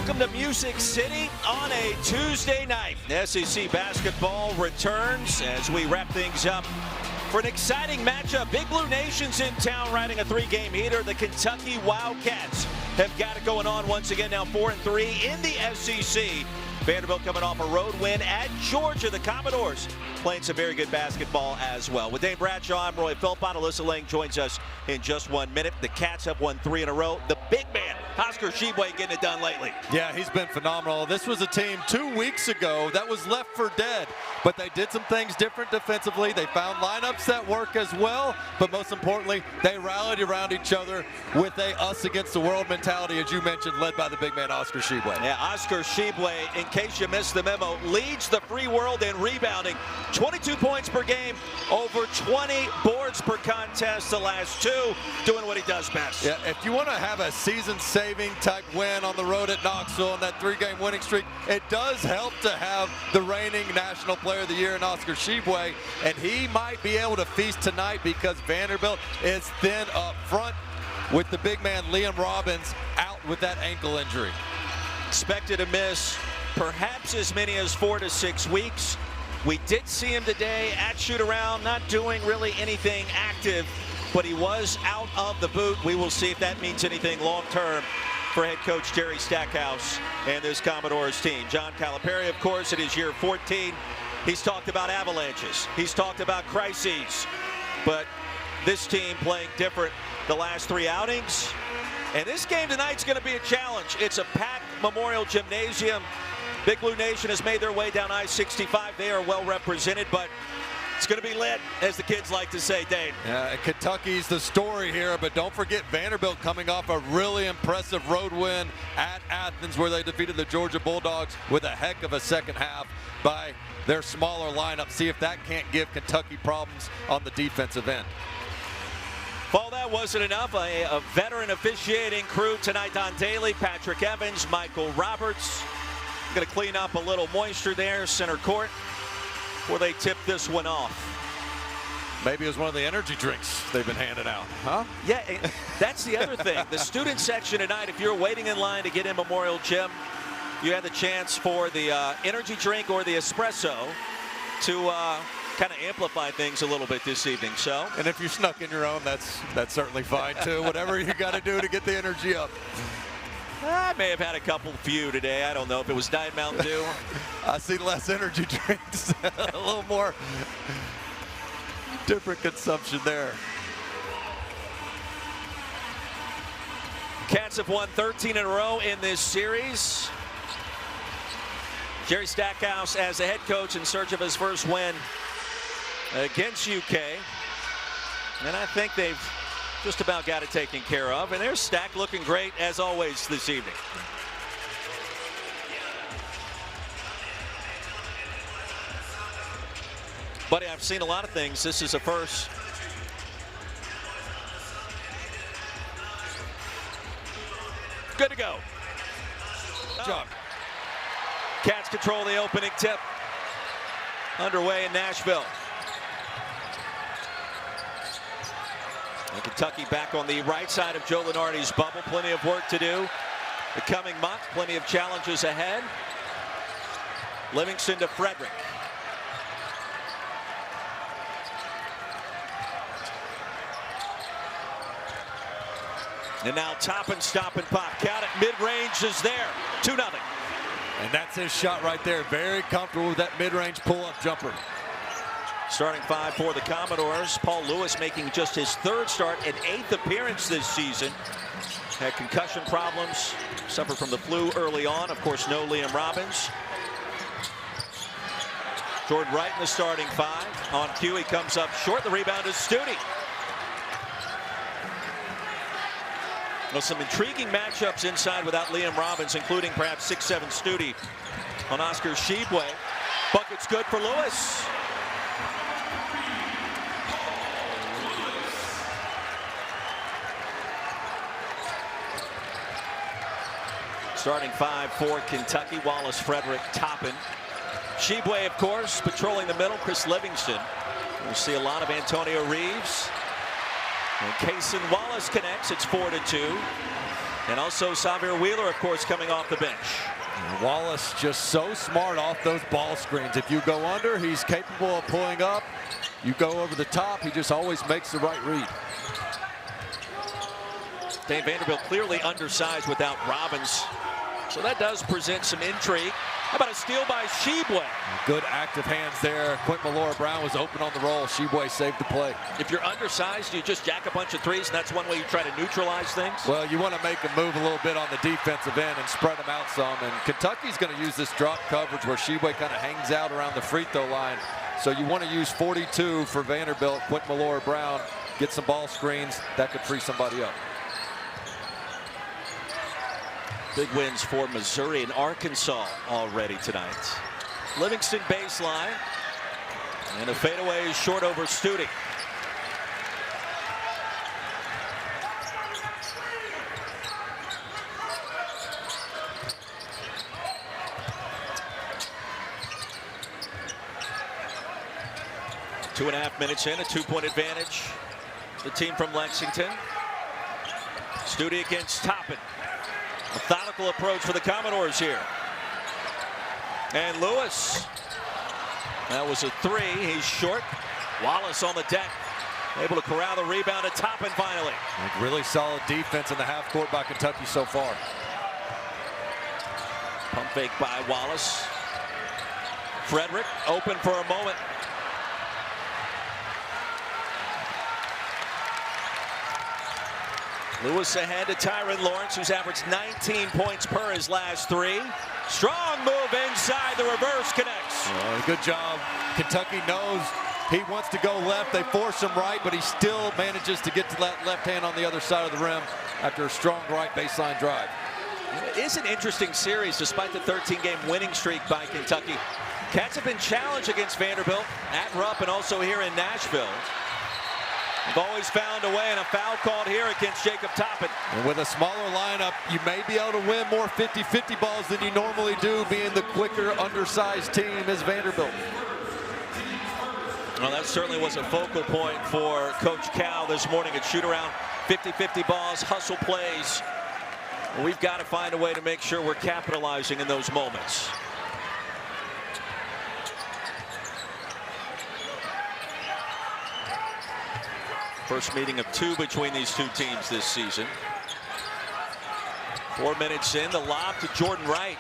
Welcome to Music City on a Tuesday night. SEC basketball returns as we wrap things up for an exciting matchup. Big Blue Nation's in town riding a 3-game heater. The Kentucky Wildcats have got it going on once again, now 4-3 in the SEC. Vanderbilt coming off a road win at Georgia. The Commodores playing some very good basketball as well. With Dave Bradshaw, I'm Roy Philpott. Alyssa Lang joins us in just 1 minute. The Cats have won 3 in a row. The big man, Oscar Tshiebwe, getting it done lately. Yeah, he's been phenomenal. This was a team 2 weeks ago that was left for dead, but they did some things different defensively. They found lineups that work as well, but most importantly, they rallied around each other with a us against the world mentality, as you mentioned, led by the big man, Oscar Tshiebwe. Yeah, Oscar Tshiebwe, in case you missed the memo, leads the free world in rebounding. 22 points per game, over 20 boards per contest the last 2, doing what he does best. Yeah, if you want to have a season-saving type win on the road at Knoxville on that 3-game winning streak, it does help to have the reigning National Player of the Year in Oscar Tshiebwe, and he might be able to feast tonight because Vanderbilt is thin up front with the big man Liam Robbins out with that ankle injury. Expected to miss perhaps as many as 4 to 6 weeks. We did see him today at shoot-around, not doing really anything active, but he was out of the boot. We will see if that means anything long-term for head coach Jerry Stackhouse and this Commodores team. John Calipari, of course, it is year 14. He's talked about avalanches. He's talked about crises. But this team playing different the last 3 outings. And this game tonight's going to be a challenge. It's a packed Memorial Gymnasium. Big Blue Nation has made their way down I-65. They are well represented, but it's going to be lit, as the kids like to say, Dave. Yeah, Kentucky's the story here, but don't forget Vanderbilt coming off a really impressive road win at Athens where they defeated the Georgia Bulldogs with a heck of a second half by their smaller lineup. See if that can't give Kentucky problems on the defensive end. Well, that wasn't enough. A veteran officiating crew tonight: Don Daly, Patrick Evans, Michael Roberts. Going to clean up a little moisture there, center court, before they tip this one off. Maybe it was one of the energy drinks they've been handing out, huh? Yeah, that's the other thing. The student section tonight, if you're waiting in line to get in Memorial Gym, you had the chance for the energy drink or the espresso to kind of amplify things a little bit this evening. So, and if you snuck in your own, that's certainly fine too. Whatever you got to do to get the energy up. I may have had a few today. I don't know if it was Diet Mountain Dew. I see less energy drinks, a little more different consumption there. Cats have won 13 in a row in this series. Jerry Stackhouse as the head coach in search of his first win against UK. And I think they've just about got it taken care of. And there's Stack looking great as always this evening. Buddy, I've seen a lot of things. This is a first. Good to go. Job. Cats control the opening tip. Underway in Nashville. And Kentucky back on the right side of Joe Lunardi's bubble. Plenty of work to do. The coming month, plenty of challenges ahead. Livingston to Frederick. And now Toppin, stop and pop. Count it, mid-range is there. 2-0. And that's his shot right there. Very comfortable with that mid-range pull-up jumper. Starting 5 for the Commodores. Paul Lewis making just his 3rd start and 8th appearance this season. Had concussion problems, suffered from the flu early on. Of course, no Liam Robbins. Jordan Wright in the starting 5. On cue, he comes up short. The rebound is Studi. Well, some intriguing matchups inside without Liam Robbins, including perhaps 6'7" Studi on Oscar Tshiebwe. Bucket's good for Lewis. Starting 5 for Kentucky: Wallace, Frederick, Toppin. Tshiebwe, of course, patrolling the middle. Chris Livingston. We'll see a lot of Antonio Reeves. And Wallace connects. It's 4-2. And also Xavier Wheeler, of course, coming off the bench. Wallace just so smart off those ball screens. If you go under, he's capable of pulling up. You go over the top, he just always makes the right read. Dave Vanderbilt clearly undersized without Robbins. So that does present some intrigue. How about a steal by Tshiebwe? Good active hands there. Quentin Malora-Brown was open on the roll. Tshiebwe saved the play. If you're undersized, you just jack a bunch of threes, and that's one way you try to neutralize things? Well, you want to make them move a little bit on the defensive end and spread them out some. And Kentucky's going to use this drop coverage where Tshiebwe kind of hangs out around the free throw line. So you want to use 42 for Vanderbilt. Quentin Malora-Brown, get some ball screens. That could free somebody up. Big wins for Missouri and Arkansas already tonight. Livingston baseline. And a fadeaway short over Studi. Two and a half minutes in, a 2-point advantage. The team from Lexington. Studi against Toppin. Methodical approach for the Commodores here. And Lewis. That was a three. He's short. Wallace on the deck. Able to corral the rebound at Toppin finally. Really solid defense in the half court by Kentucky so far. Pump fake by Wallace. Frederick open for a moment. Lewis ahead to Tyron Lawrence, who's averaged 19 points per his last three. Strong move inside, the reverse connects. Good job. Kentucky knows he wants to go left. They force him right, but he still manages to get to that left hand on the other side of the rim after a strong right baseline drive. It is an interesting series despite the 13-game winning streak by Kentucky. Cats have been challenged against Vanderbilt at Rupp and also here in Nashville. They've always found a way, and a foul called here against Jacob Toppin. And with a smaller lineup, you may be able to win more 50-50 balls than you normally do, being the quicker, undersized team as Vanderbilt. Well, that certainly was a focal point for Coach Cal this morning at shoot-around. 50-50 balls, hustle plays. We've got to find a way to make sure we're capitalizing in those moments. First meeting of two between these two teams this season. 4 minutes in, the lob to Jordan Wright.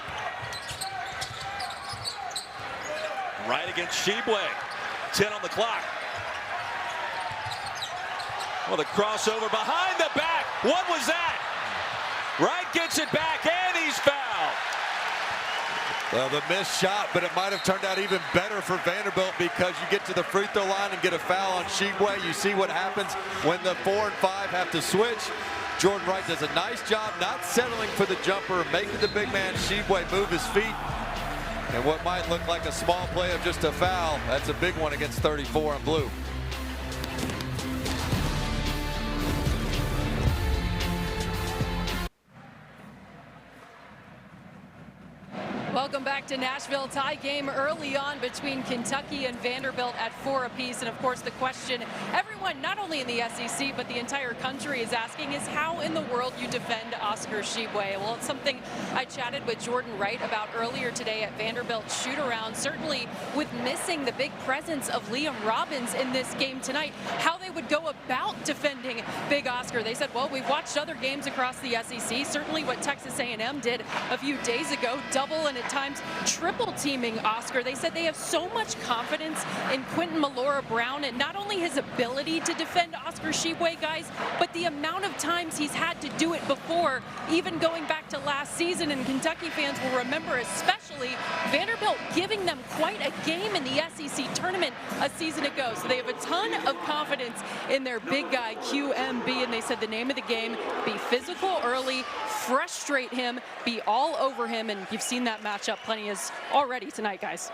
Wright against Tshiebwe. 10 on the clock. Well, the crossover behind the back. What was that? Wright gets it back, and he's fouled. Well, the missed shot, but it might have turned out even better for Vanderbilt because you get to the free throw line and get a foul on Tshiebwe. You see what happens when the 4 and 5 have to switch. Jordan Wright does a nice job not settling for the jumper, making the big man Tshiebwe move his feet. And what might look like a small play of just a foul, that's a big one against 34 in blue. Welcome back to Nashville. Tie game early on between Kentucky and Vanderbilt at 4 apiece. And of course, the question everyone, not only in the SEC, but the entire country is asking is how in the world you defend Oscar Tshiebwe. Well, it's something I chatted with Jordan Wright about earlier today at Vanderbilt shoot-around. Certainly with missing the big presence of Liam Robbins in this game tonight, how they would go about defending Big Oscar. They said, well, we've watched other games across the SEC. Certainly what Texas A&M did a few days ago, double and at times triple teaming Oscar. They said they have so much confidence in Quentin Malora-Brown and not only his ability to defend Oscar Tshiebwe, guys, but the amount of times he's had to do it before, even going back to last season. And Kentucky fans will remember especially Vanderbilt giving them quite a game in the SEC tournament a season ago. So they have a ton of confidence in their big guy QMB, and they said the name of the game, be physical early, frustrate him, be all over him, and you've seen that matchup plenty as already tonight, guys.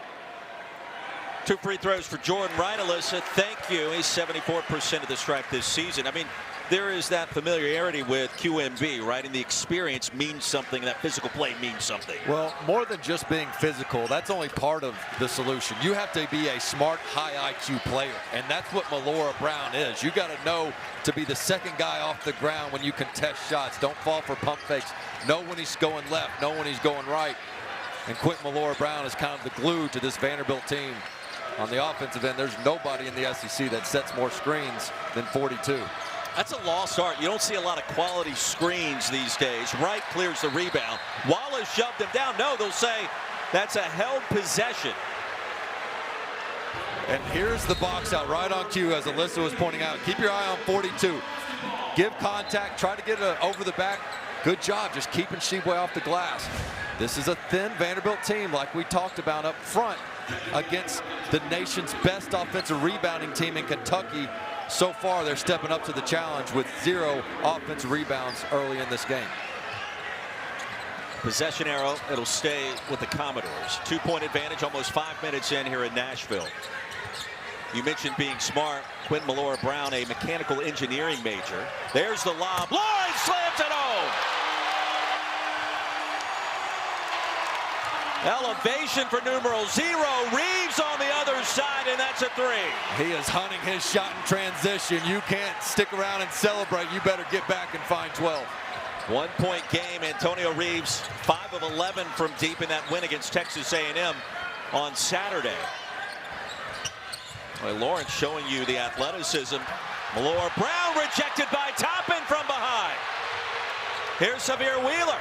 2 free throws for Jordan Wright, Alyssa. Thank you. He's 74% of the stripe this season. I mean, there is that familiarity with QMB, right? And the experience means something. That physical play means something. Well, more than just being physical, that's only part of the solution. You have to be a smart, high IQ player, and that's what Malora Brown is. You got to know to be the second guy off the ground when you contest shots. Don't fall for pump fakes. Know when he's going left, know when he's going right. And Quentin Malora Brown is kind of the glue to this Vanderbilt team. On the offensive end, there's nobody in the SEC that sets more screens than 42. That's a lost art. You don't see a lot of quality screens these days. Wright clears the rebound. Wallace shoved him down. No, they'll say that's a held possession. And here's the box out right on cue, as Alyssa was pointing out. Keep your eye on 42. Give contact. Try to get it over the back. Good job just keeping Tshiebwe off the glass. This is a thin Vanderbilt team, like we talked about up front, against the nation's best offensive rebounding team in Kentucky. So far, they're stepping up to the challenge with 0 offensive rebounds early in this game. Possession arrow, it'll stay with the Commodores. 2-point advantage, almost 5 minutes in here in Nashville. You mentioned being smart. Quentin Malora Brown, a mechanical engineering major. There's the lob. Lawrence slams it home. Elevation for numero 0. Reeves on the other side, and that's a 3. He is hunting his shot in transition. You can't stick around and celebrate. You better get back and find 12. 1-point game. Antonio Reeves, 5 of 11 from deep in that win against Texas A&M on Saturday. Well, Lawrence showing you the athleticism. Malora Brown rejected by Toppin from behind. Here's Xavier Wheeler.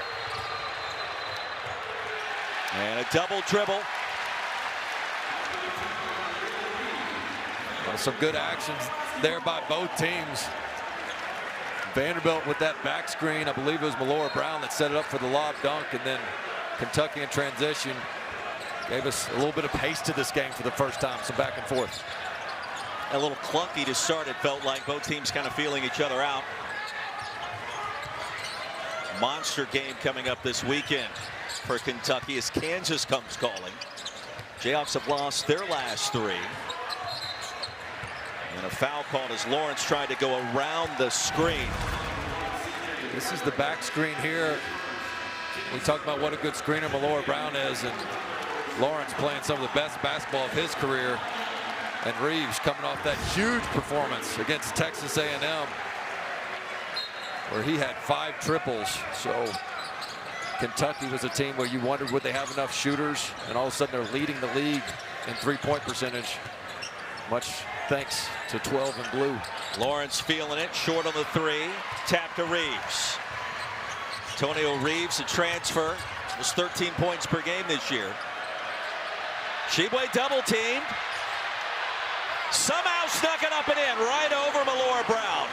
And a double dribble. Well, some good actions there by both teams. Vanderbilt with that back screen. I believe it was Malora Brown that set it up for the lob dunk, and then Kentucky in transition gave us a little bit of pace to this game for the first time. Some back and forth. A little clunky to start, it felt like. Both teams kind of feeling each other out. Monster game coming up this weekend for Kentucky as Kansas comes calling. Jayhawks have lost their last 3. And a foul called as Lawrence tried to go around the screen. This is the back screen here. We talked about what a good screener Malora Brown is, and Lawrence playing some of the best basketball of his career. And Reeves coming off that huge performance against Texas A&M, where he had 5 triples. So Kentucky was a team where you wondered, would they have enough shooters? And all of a sudden they're leading the league in 3-point percentage. Much thanks to 12 and blue. Lawrence feeling it, short on the 3. Tap to Reeves. Antonio Reeves, a transfer, was 13 points per game this year. Tshiebwe double teamed. Somehow snuck it up and in, right over Malora Brown.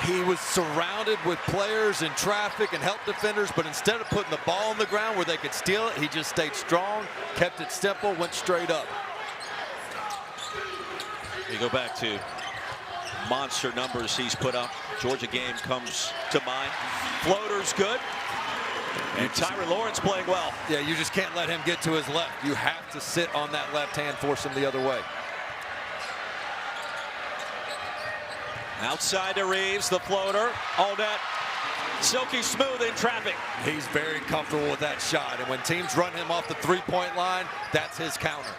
He was surrounded with players in traffic and help defenders, but instead of putting the ball on the ground where they could steal it, he just stayed strong, kept it simple, went straight up. You go back to monster numbers he's put up. Georgia game comes to mind. Floater's good. And Tyron Lawrence playing well. Yeah, you just can't let him get to his left. You have to sit on that left hand, force him the other way. Outside to Reeves, the floater. All net. Silky smooth in traffic. He's very comfortable with that shot. And when teams run him off the 3-point line, that's his counter.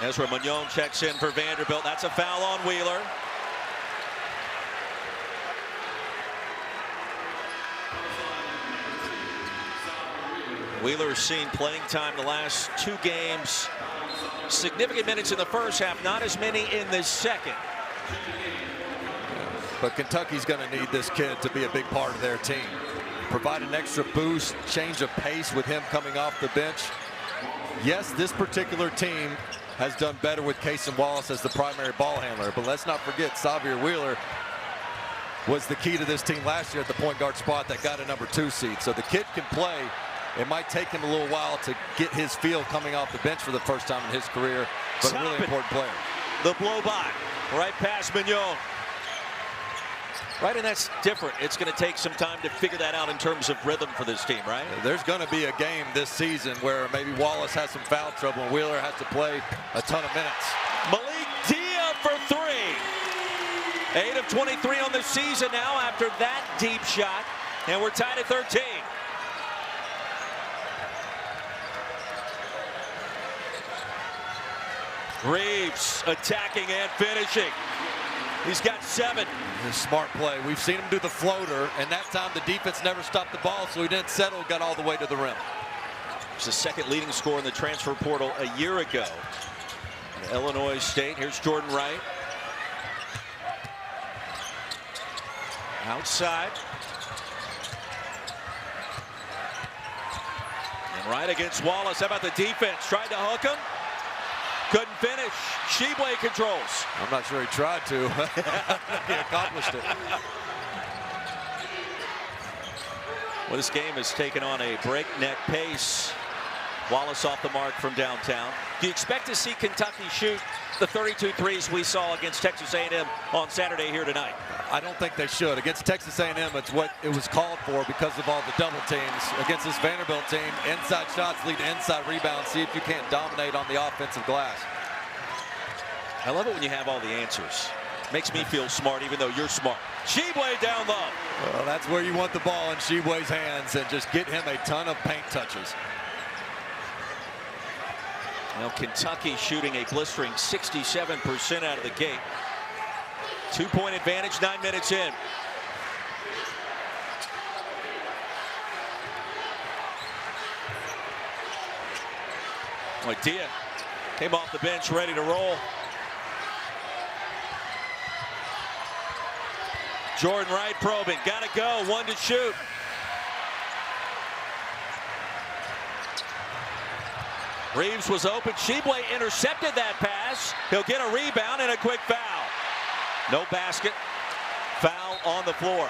Ezra Mignon checks in for Vanderbilt. That's a foul on Wheeler. Wheeler's seen playing time the last 2 games. Significant minutes in the first half, not as many in the second. But Kentucky's going to need this kid to be a big part of their team. Provide an extra boost, change of pace with him coming off the bench. Yes, this particular team has done better with Cason Wallace as the primary ball handler, but let's not forget Xavier Wheeler was the key to this team last year at the point guard spot that got a number 2 seed. So the kid can play. It might take him a little while to get his feel coming off the bench for the first time in his career, but a really important player. The blow by, right past Mignon. Right, and that's different. It's going to take some time to figure that out in terms of rhythm for this team, right? There's going to be a game this season where maybe Wallace has some foul trouble and Wheeler has to play a ton of minutes. Malik Dia for 3. 8 of 23 on the season now after that deep shot, and we're tied at 13. Reeves attacking and finishing. He's got 7. A smart play. We've seen him do the floater, and that time the defense never stopped the ball, so he didn't settle, got all the way to the rim. He's the second leading scorer in the transfer portal a year ago. In Illinois State, here's Jordan Wright. Outside. And Wright against Wallace. How about the defense? Tried to hook him. Couldn't finish. Tshiebwe controls. I'm not sure he tried to. He accomplished it. Well, this game has taken on a breakneck pace. Wallace off the mark from downtown. Do you expect to see Kentucky shoot the 32 threes we saw against Texas A&M on Saturday here tonight? I don't think they should. Against Texas A&M, it's what it was called for because of all the double teams. Against this Vanderbilt team, inside shots lead to inside rebounds. See if you can't dominate on the offensive glass. I love it when you have all the answers. Makes me feel smart even though you're smart. Tshiebwe down low. Well, that's where you want the ball in Tshiebwe's hands and just get him a ton of paint touches. Now Kentucky shooting a blistering 67% out of the gate. 2-point advantage, 9 minutes in. Dia came off the bench ready to roll. Jordan Wright probing, gotta go, 1 to shoot. Reeves was open. Tshiebwe intercepted that pass. He'll get a rebound and a quick foul. No basket. Foul on the floor.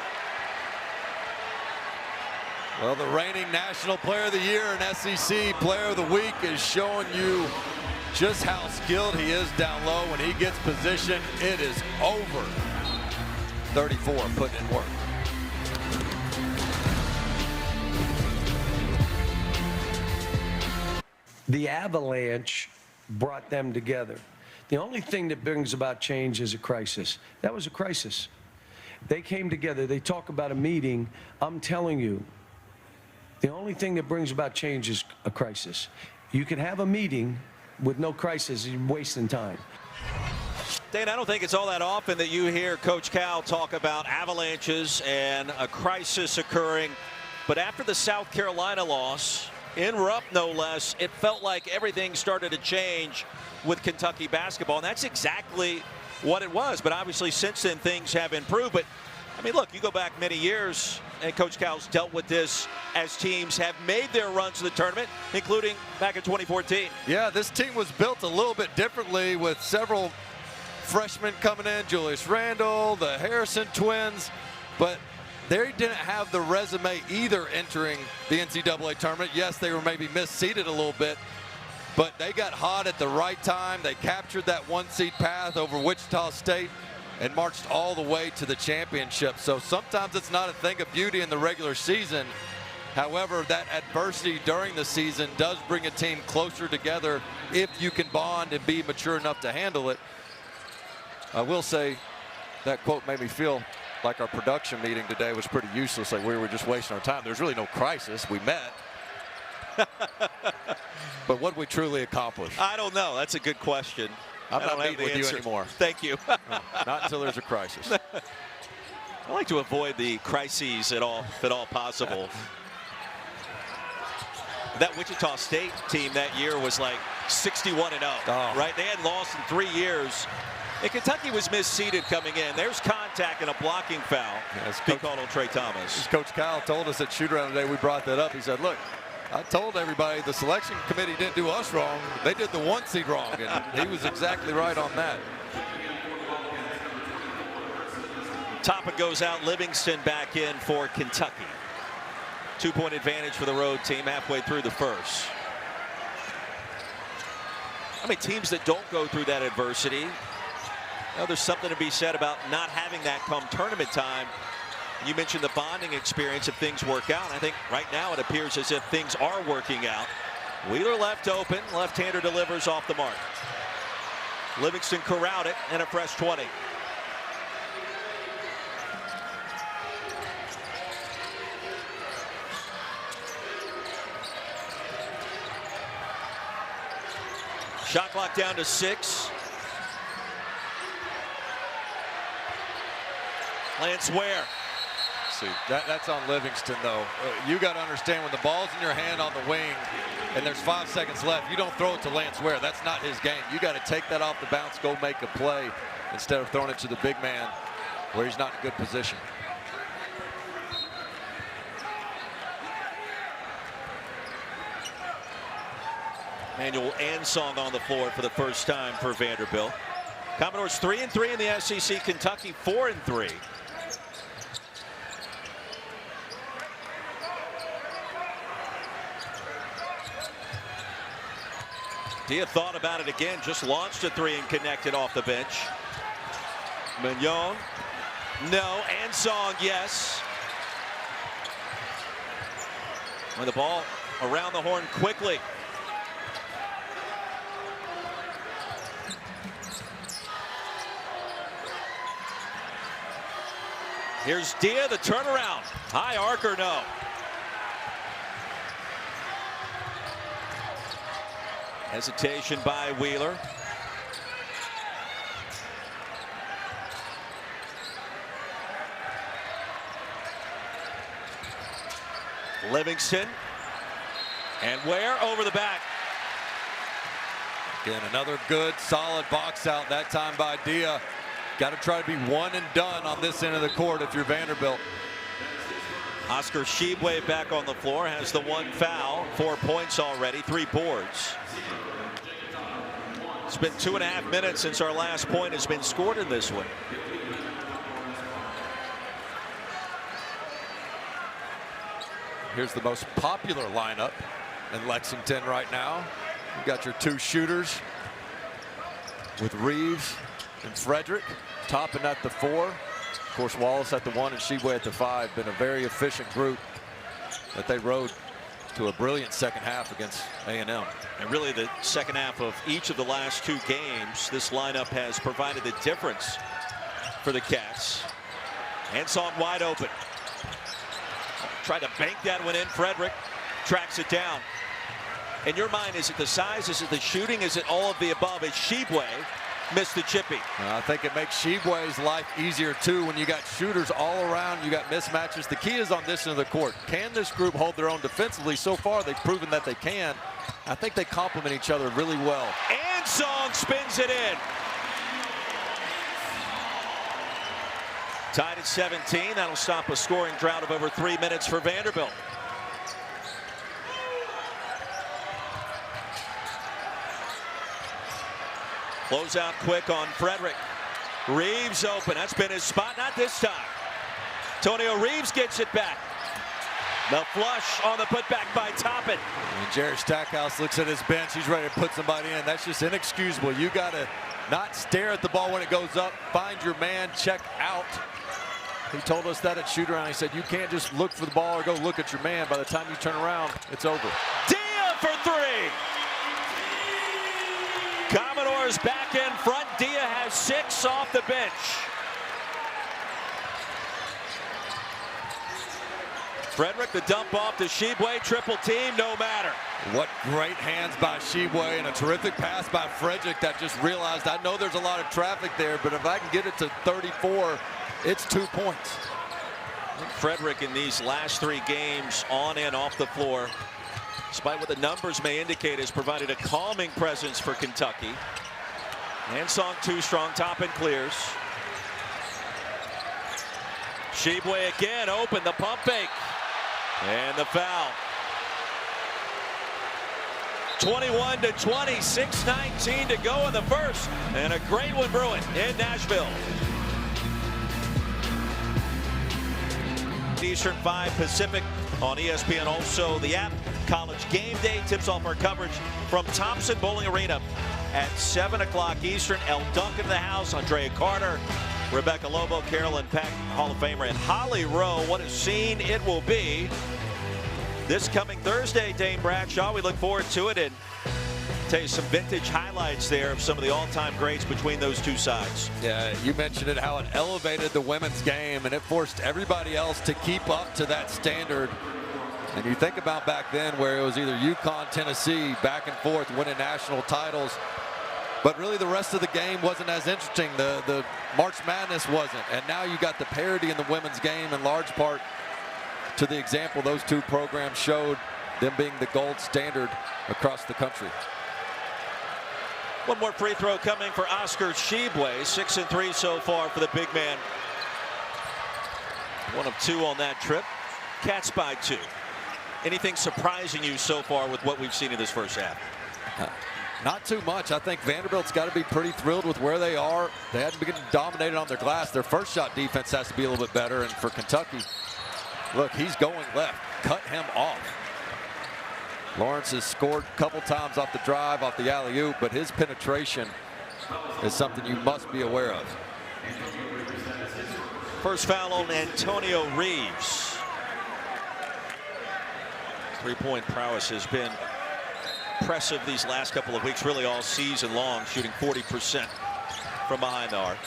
Well, the reigning National Player of the Year and SEC Player of the Week is showing you just how skilled he is down low. When he gets position, it is over. 34, putting in work. The avalanche brought them together. The only thing that brings about change is a crisis. That was a crisis. They came together. They talk about a meeting. I'm telling you, the only thing that brings about change is a crisis. You can have a meeting with no crisis. You're wasting time. Dan, I don't think it's all that often that you hear Coach Cal talk about avalanches and a crisis occurring. But after the South Carolina loss, in Rupp no less, it felt like everything started to change with Kentucky basketball, and that's exactly what it was. But obviously since then things have improved. But I mean, look, you go back many years and Coach Cal's dealt with this as teams have made their runs to the tournament, including back in 2014. Yeah, this team was built a little bit differently with several freshmen coming in, Julius Randle, the Harrison twins, but they didn't have the resume either entering the NCAA tournament. Yes, they were maybe misseeded a little bit, but they got hot at the right time. They captured that 1-seed path over Wichita State and marched all the way to the championship. So sometimes it's not a thing of beauty in the regular season. However, that adversity during the season does bring a team closer together if you can bond and be mature enough to handle it. I will say that quote made me feel like our production meeting today was pretty useless, like we were just wasting our time. There's really no crisis. We met. But what we truly accomplished? I don't know. That's a good question. I'm not meeting with you anymore. Thank you. No, not until there's a crisis. I like to avoid the crises at all, if at all possible. That Wichita State team that year was like 61-0, right? They hadn't lost in 3 years. And Kentucky was misseeded coming in. There's contact and a blocking foul. He called on Trey Thomas. As Coach Kyle told us at shoot around today, we brought that up. He said, look, I told everybody the selection committee didn't do us wrong. They did the 1 seed wrong, and he was exactly right on that. Toppin goes out. Livingston back in for Kentucky. 2-point advantage for the road team halfway through the first. I mean, teams that don't go through that adversity, there's something to be said about not having that come tournament time. You mentioned the bonding experience if things work out. I think right now it appears as if things are working out. Wheeler left open. Left-hander delivers off the mark. Livingston corralled it and a fresh 20. Shot clock down to 6. Lance Ware. See, that's on Livingston, though. You got to understand, when the ball's in your hand on the wing and there's 5 seconds left, you don't throw it to Lance Ware. That's not his game. You got to take that off the bounce, go make a play, instead of throwing it to the big man where he's not in good position. Manuel Ansong on the floor for the first time for Vanderbilt. Commodores 3-3 in the SEC. Kentucky 4-3. Dia thought about it again, just launched a 3 and connected off the bench. Mignon, no. Ansong, yes. And the ball around the horn quickly. Here's Dia, the turnaround. High arc or no? Hesitation by Wheeler. Livingston. And Ware over the back. Again, another good, solid box out, that time by Dia. Got to try to be one and done on this end of the court if you're Vanderbilt. Oscar Tshiebwe back on the floor, has the 1 foul, 4 points already, 3 boards. It's been 2.5 minutes since our last point has been scored in this one. Here's the most popular lineup in Lexington right now. You got your 2 shooters with Reeves and Frederick. Toppin at the 4. Of course, Wallace at the 1 and Tshiebwe at the 5. Been a very efficient group that they rode to a brilliant second half against A&M. And really the second half of each of the last 2 games, this lineup has provided the difference for the Cats. Ansong wide open. Tried to bank that one in. Frederick tracks it down. In your mind, is it the size? Is it the shooting? Is it all of the above? Is Tshiebwe missed the chippy? I think it makes Tshiebwe's life easier too when you got shooters all around, you got mismatches. The key is on this end of the court. Can this group hold their own defensively? So far they've proven that they can. I think they complement each other really well. Ansong spins it in. Tied at 17. That'll stop a scoring drought of over 3 minutes for Vanderbilt. Close out quick on Frederick. Reeves open. That's been his spot. Not this time. Antonio Reeves gets it back. The flush on the putback by Toppin. And Jared Stackhouse looks at his bench. He's ready to put somebody in. That's just inexcusable. You got to not stare at the ball when it goes up. Find your man. Check out. He told us that at shoot-around. He said you can't just look for the ball or go look at your man. By the time you turn around, it's over. Dia for 3. Commodores back in front. Dia has 6 off the bench. Frederick, the dump off to Tshiebwe. Triple team, no matter. What great hands by Tshiebwe and a terrific pass by Frederick that just realized, I know there's a lot of traffic there, but if I can get it to 34, it's 2 points. Frederick in these last 3 games on and off the floor, despite what the numbers may indicate, has provided a calming presence for Kentucky. Ansong too strong. Toppin clears. Tshiebwe again open. The pump fake. And the foul. 21-20, 6:19 to go in the first. And a great one brewing in Nashville. Eastern, 5 Pacific on ESPN. Also the app. College Game Day tips off our coverage from Thompson Bowling Arena at 7 o'clock Eastern. El Duncan in the house. Andrea Carter, Rebecca Lobo, Carolyn Peck, Hall of Famer, and Holly Rowe. What a scene it will be this coming Thursday, Dame Bradshaw. We look forward to it and tell you some vintage highlights there of some of the all-time greats between those 2 sides. Yeah, you mentioned it, how it elevated the women's game, and it forced everybody else to keep up to that standard. And you think about back then where it was either UConn, Tennessee, back and forth winning national titles. But really the rest of the game wasn't as interesting. The March Madness wasn't. And now you got the parity in the women's game in large part to the example those two programs showed, them being the gold standard across the country. One more free throw coming for Oscar Tshiebwe. 6 and 3 so far for the big man. 1 of 2 on that trip. Cats by 2. Anything surprising you so far with what we've seen in this first half? Not too much. I think Vanderbilt's got to be pretty thrilled with where they are. They hadn't been dominated on their glass. Their first shot defense has to be a little bit better. And for Kentucky, look, he's going left. Cut him off. Lawrence has scored a couple times off the drive, off the alley-oop, but his penetration is something you must be aware of. First foul on Antonio Reeves. Three-point prowess has been impressive these last couple of weeks, really all season long, shooting 40% from behind the arc.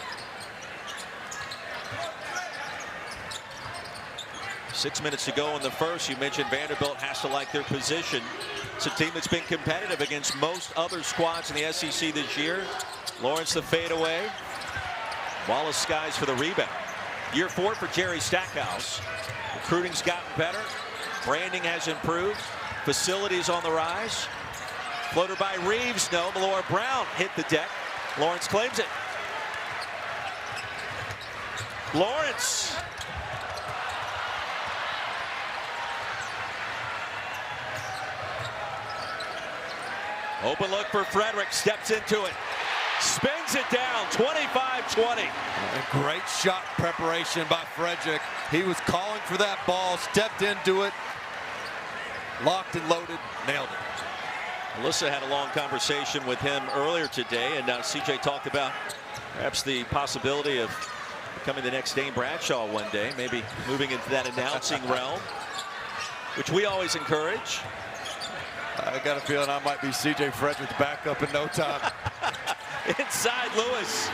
6 minutes to go in the first. You mentioned Vanderbilt has to like their position. It's a team that's been competitive against most other squads in the SEC this year. Lawrence the fadeaway. Wallace skies for the rebound. Year 4 for Jerry Stackhouse. Recruiting's gotten better. Branding has improved. Facilities on the rise. Floater by Reeves. No. Malora Brown hit the deck. Lawrence claims it. Lawrence. Open look for Frederick. Steps into it. Spins it down. 25-20. Great shot preparation by Frederick. He was calling for that ball. Stepped into it. Locked and loaded. Nailed it. Melissa had a long conversation with him earlier today, and CJ talked about perhaps the possibility of becoming the next Dane Bradshaw one day, maybe moving into that announcing realm, which we always encourage. I got a feeling I might be CJ Frederick's backup in no time. Inside Lewis.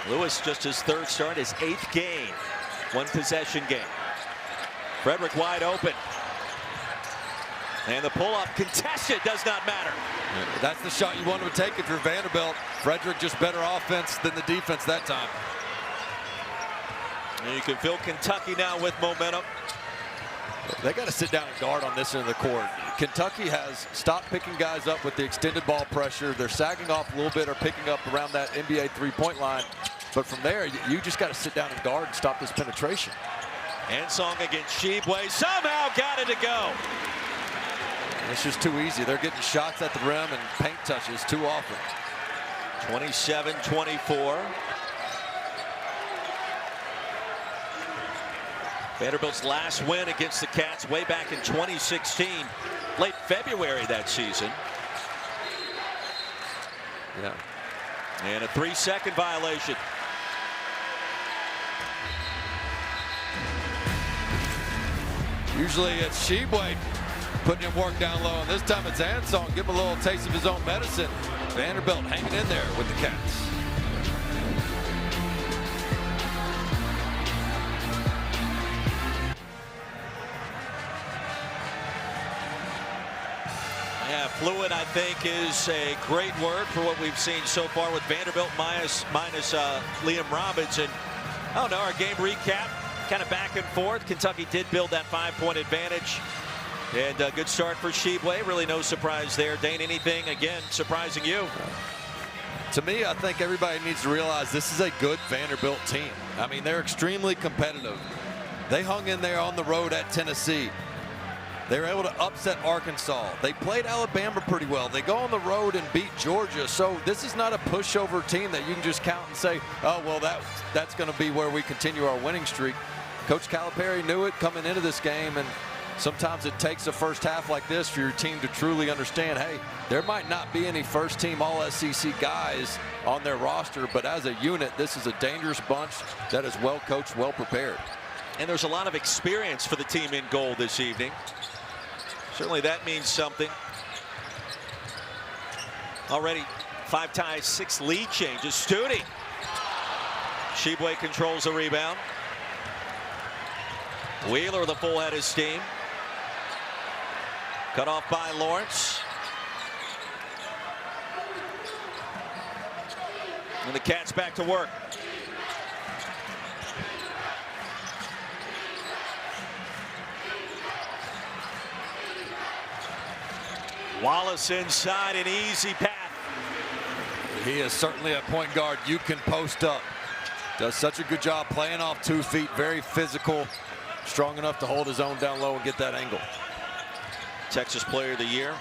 Lewis just his 3rd start, his 8th game. 1 possession game. Frederick wide open. And the pull-up contested, does not matter. That's the shot you want to take if you're Vanderbilt. Frederick just better offense than the defense that time. And you can feel Kentucky now with momentum. They got to sit down and guard on this end of the court. Kentucky has stopped picking guys up with the extended ball pressure. They're sagging off a little bit or picking up around that NBA 3-point line. But from there, you just got to sit down and guard and stop this penetration. Ansong against Tshiebwe. Somehow got it to go. It's just too easy. They're getting shots at the rim and paint touches too often. 27-24. Vanderbilt's last win against the Cats way back in 2016, late February that season. Yeah. And a 3-second violation. Usually it's Tshiebwe putting him work down low, and this time it's Ansong. Give him a little taste of his own medicine. Vanderbilt hanging in there with the Cats. Yeah, fluid, I think, is a great word for what we've seen so far with Vanderbilt minus Liam Robinson. I don't know, our game recap, kind of back and forth. Kentucky did build that 5-point advantage. And a good start for Tshiebwe. Really no surprise there. Dane, anything, again, surprising you? To me, I think everybody needs to realize this is a good Vanderbilt team. I mean, they're extremely competitive. They hung in there on the road at Tennessee. They were able to upset Arkansas. They played Alabama pretty well. They go on the road and beat Georgia. So this is not a pushover team that you can just count and say, oh, well, that's going to be where we continue our winning streak. Coach Calipari knew it coming into this game, and sometimes it takes a first half like this for your team to truly understand, hey, there might not be any first-team All-SEC guys on their roster, but as a unit, this is a dangerous bunch that is well-coached, well-prepared. And there's a lot of experience for the team in goal this evening. Certainly that means something. Already 5 ties, 6 lead changes. Studi. Tshiebwe controls the rebound. Wheeler, the full head of steam. Cut off by Lawrence. And the Cats back to work. Wallace inside, an easy path. He is certainly a point guard you can post up. Does such a good job playing off 2 feet, very physical, strong enough to hold his own down low and get that angle. Texas Player of the Year.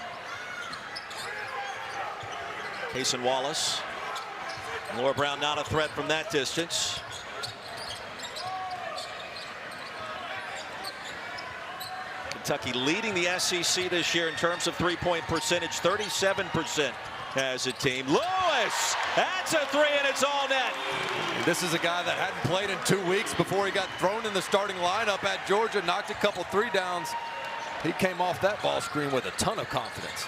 Cason Wallace. Laura Brown not a threat from that distance. Kentucky leading the SEC this year in terms of three-point percentage, 37% as a team. Lewis, that's a three, and it's all net. This is a guy that hadn't played in 2 weeks before he got thrown in the starting lineup at Georgia, knocked a couple 3-downs. He came off that ball screen with a ton of confidence.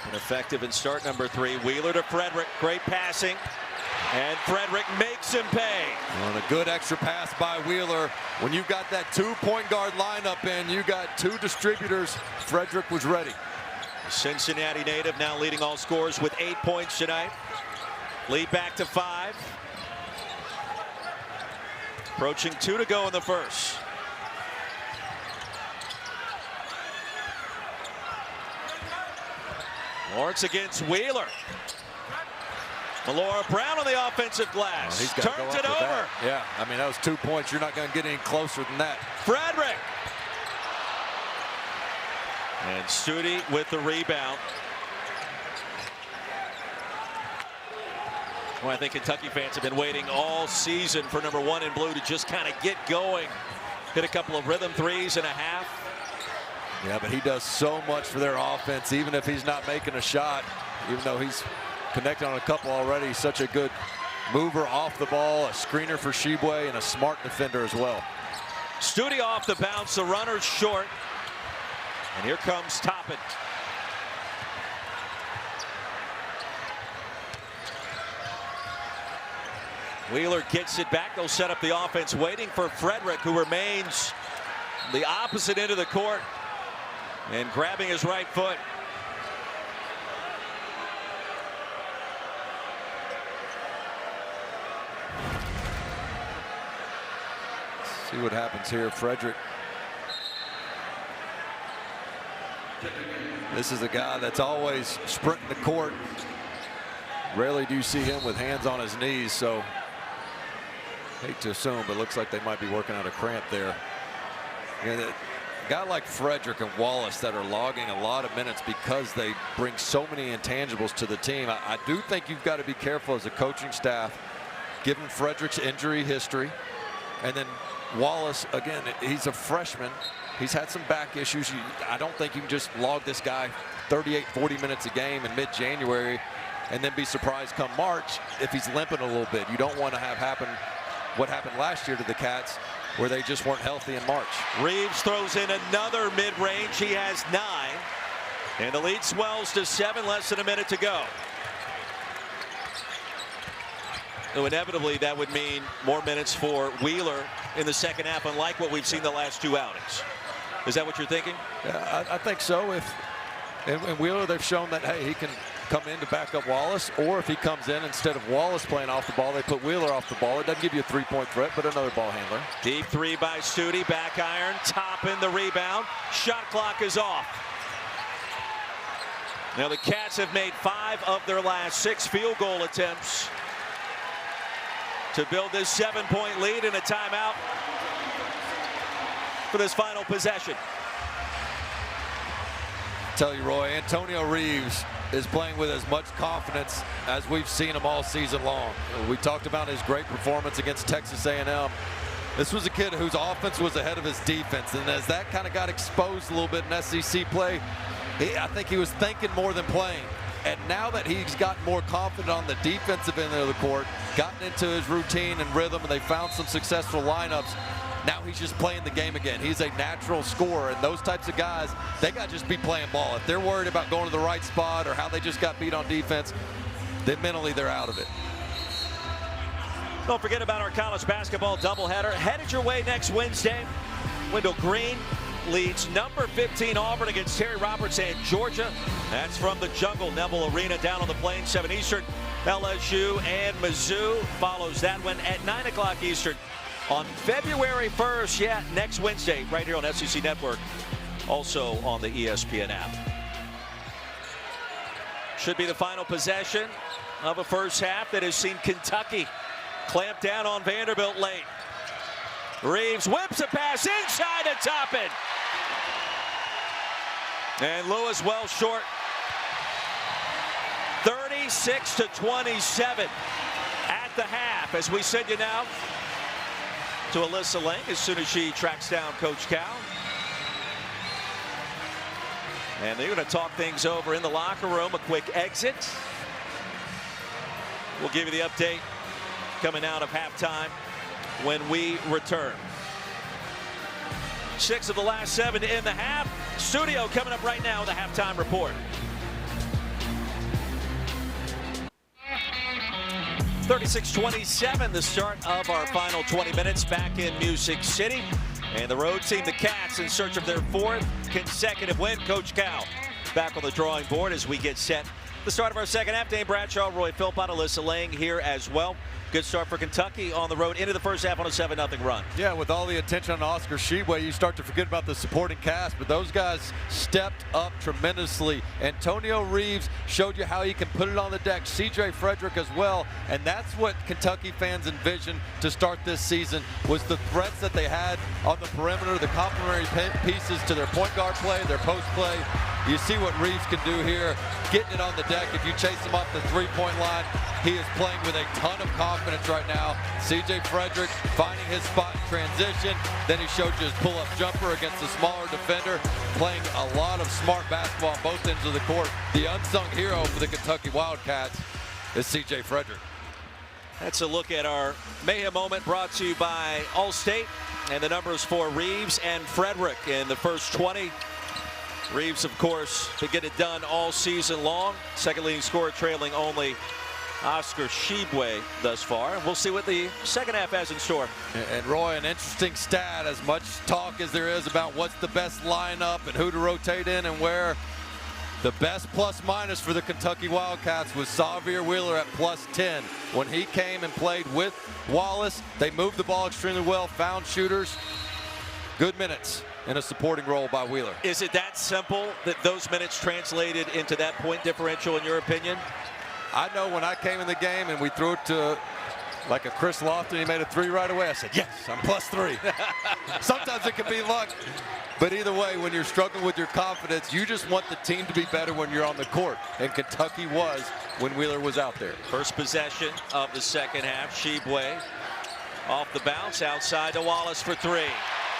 And effective in start number 3. Wheeler to Frederick, great passing. And Frederick makes him pay. And a good extra pass by Wheeler. When you've got that 2-point guard lineup in, you got 2 distributors. Frederick was ready. The Cincinnati native now leading all scorers with 8 points tonight. Lead back to 5. Approaching 2 to go in the first. Lawrence against Wheeler. Laura Brown on the offensive glass. He's turns it over. That. Yeah, I mean, that was 2 points. You're not going to get any closer than that. Frederick. And Studi with the rebound. Well, I think Kentucky fans have been waiting all season for number 1 in blue to just kind of get going. Hit a couple of rhythm 3s and a half. Yeah, but he does so much for their offense, even if he's not making a shot, even though he's connected on a couple already. He's such a good mover off the ball, a screener for Tshiebwe, and a smart defender as well. Studi off the bounce, the runner's short. And here comes Toppin. Wheeler gets it back. They'll set up the offense, waiting for Frederick, who remains the opposite end of the court and grabbing his right foot. See what happens here. Frederick. This is a guy that's always sprinting the court. Rarely do you see him with hands on his knees, so hate to assume, but looks like they might be working out a cramp there. And a guy like Frederick and Wallace that are logging a lot of minutes because they bring so many intangibles to the team. I do think you've got to be careful as a coaching staff, given Frederick's injury history. And then Wallace, again, he's a freshman. He's had some back issues. I don't think you can just log this guy 38, 40 minutes a game in mid-January and then be surprised come March if he's limping a little bit. You don't want to have happen what happened last year to the Cats, where they just weren't healthy in March. Reeves throws in another mid-range. He has 9. And the lead swells to 7, less than a minute to go. So inevitably, that would mean more minutes for Wheeler in the second half, unlike what we've seen the last 2 outings. Is that what you're thinking? Yeah, I think so. And Wheeler, they've shown that, hey, he can come in to back up Wallace, or if he comes in, instead of Wallace playing off the ball, they put Wheeler off the ball. It doesn't give you a 3-point threat, but another ball handler. Deep 3 by Studi, back iron, Toppin the rebound. Shot clock is off. Now the Cats have made 5 of their last 6 field goal attempts to build this 7-point lead in a timeout for this final possession. Tell you, Roy, Antonio Reeves is playing with as much confidence as we've seen him all season long. We talked about his great performance against Texas A&M. This was a kid whose offense was ahead of his defense, and as that kind of got exposed a little bit in SEC play, I think he was thinking more than playing. And now that he's gotten more confident on the defensive end of the court, gotten into his routine and rhythm, and they found some successful lineups, now he's just playing the game again. He's a natural scorer, and those types of guys, they got to just be playing ball. If they're worried about going to the right spot or how they just got beat on defense, then mentally they're out of it. Don't forget about our college basketball doubleheader. Headed your way next Wednesday. Wendell Green leads number 15 Auburn against Terry Roberts and Georgia. That's from the Jungle Neville Arena down on the Plains, 7 Eastern. LSU and Mizzou follows that one at 9 o'clock Eastern on February 1st. Yeah, next Wednesday, right here on SEC Network, also on the ESPN app. Should be the final possession of a first half that has seen Kentucky clamp down on Vanderbilt late. Reeves whips a pass inside to Toppin. And Lewis well short. 36-27 at the half. As we send you now to Alyssa Lang as soon as she tracks down Coach Cal. And they're going to talk things over in the locker room. A quick exit. We'll give you the update coming out of halftime when we return. 6 of the last 7 in the half. Studio coming up right now with a halftime report. 36-27, the start of our final 20 minutes back in Music City. And the road team, the Cats, in search of their 4th consecutive win. Coach Cal back on the drawing board as we get set. The start of our second half. Dane Bradshaw, Roy Philpott, Alyssa Lang here as well. Good start for Kentucky on the road into the first half on a 7-0 run. Yeah, with all the attention on Oscar Tshiebwe, you start to forget about the supporting cast, but those guys stepped up tremendously. Antonio Reeves showed you how he can put it on the deck. CJ Frederick as well, and that's what Kentucky fans envisioned to start this season, was the threats that they had on the perimeter, the complementary pieces to their point guard play, their post play. You see what Reeves can do here, getting it on the deck. If you chase him off the three-point line, he is playing with a ton of confidence right now. CJ Frederick finding his spot in transition. Then he showed you his pull-up jumper against the smaller defender, playing a lot of smart basketball on both ends of the court. The unsung hero for the Kentucky Wildcats is CJ Frederick. That's a look at our Mayhem moment brought to you by Allstate. And the numbers for Reeves and Frederick in the first 20. Reeves, of course, to get it done all season long. Second leading scorer, trailing only Oscar Tshiebwe thus far. And we'll see what the second half has in store. And Roy, an interesting stat, as much talk as there is about what's the best lineup and who to rotate in and where. The best plus-minus for the Kentucky Wildcats was Xavier Wheeler at +10. When he came and played with Wallace, they moved the ball extremely well, found shooters. Good minutes in a supporting role by Wheeler. Is it that simple that those minutes translated into that point differential, in your opinion? I know when I came in the game and we threw it to like a Chris Lofton, he made a 3 right away. I said, yes, I'm +3. Sometimes it can be luck. But either way, when you're struggling with your confidence, you just want the team to be better when you're on the court. And Kentucky was when Wheeler was out there. First possession of the second half. Tshiebwe off the bounce, outside to Wallace for 3.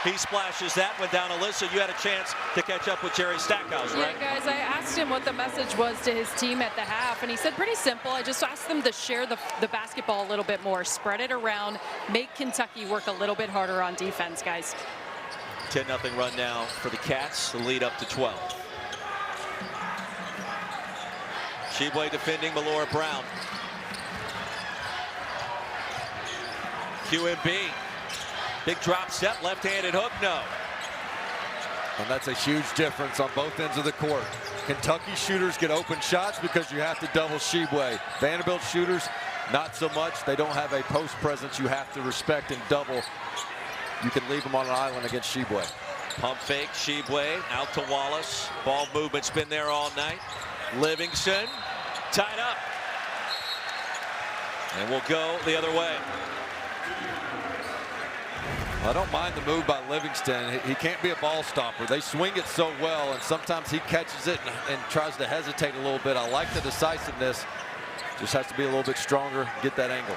He splashes that one down. Alyssa, you had a chance to catch up with Jerry Stackhouse, right? Yeah, guys, I asked him what the message was to his team at the half, and he said pretty simple. I just asked them to share the basketball a little bit more, spread it around, make Kentucky work a little bit harder on defense, guys. 10-0 run now for the Cats, the lead up to 12. Tshiebwe defending Malora Brown. QMB. Big drop step, left-handed hook, no. And that's a huge difference on both ends of the court. Kentucky shooters get open shots because you have to double Tshiebwe. Vanderbilt shooters, not so much. They don't have a post presence you have to respect and double. You can leave them on an island against Tshiebwe. Pump fake, Tshiebwe out to Wallace. Ball movement's been there all night. Livingston tied up. And we'll go the other way. I don't mind the move by Livingston. He can't be a ball stopper. They swing it so well, and sometimes he catches it and tries to hesitate a little bit. I like the decisiveness. Just has to be a little bit stronger, get that angle.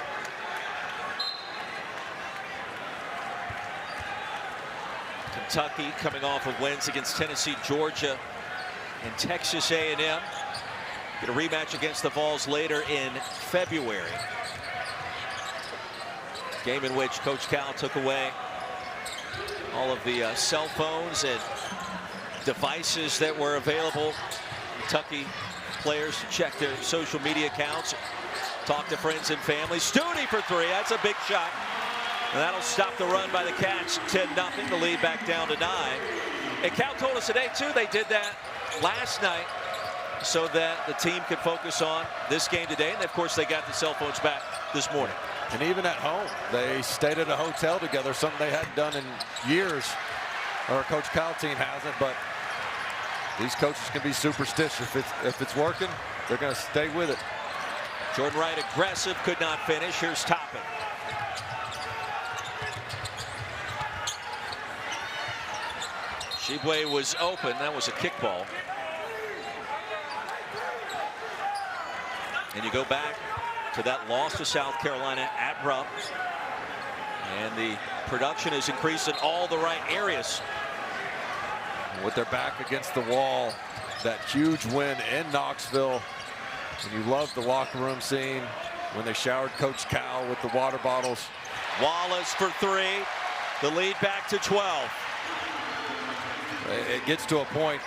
Kentucky coming off of wins against Tennessee, Georgia, and Texas A&M. Get a rematch against the Vols later in February. Game in which Coach Cal took away all of the cell phones and devices that were available. Kentucky players to check their social media accounts, talk to friends and family. Studi for 3, that's a big shot. And that'll stop the run by the Cats. 10-0, the lead back down to 9. And Cal told us today, too, they did that last night so that the team could focus on this game today. And of course, they got the cell phones back this morning. And even at home, they stayed at a hotel together, something they hadn't done in years. Our Coach Cal team hasn't, but these coaches can be superstitious. If it's working, they're going to stay with it. Jordan Wright aggressive, could not finish. Here's Toppin. Tshiebwe was open. That was a kickball. And you go back to that loss to South Carolina at Rupp. And the production has increased in all the right areas. With their back against the wall, that huge win in Knoxville. And you love the locker room scene when they showered Coach Cal with the water bottles. Wallace for three. The lead back to 12. It gets to a point,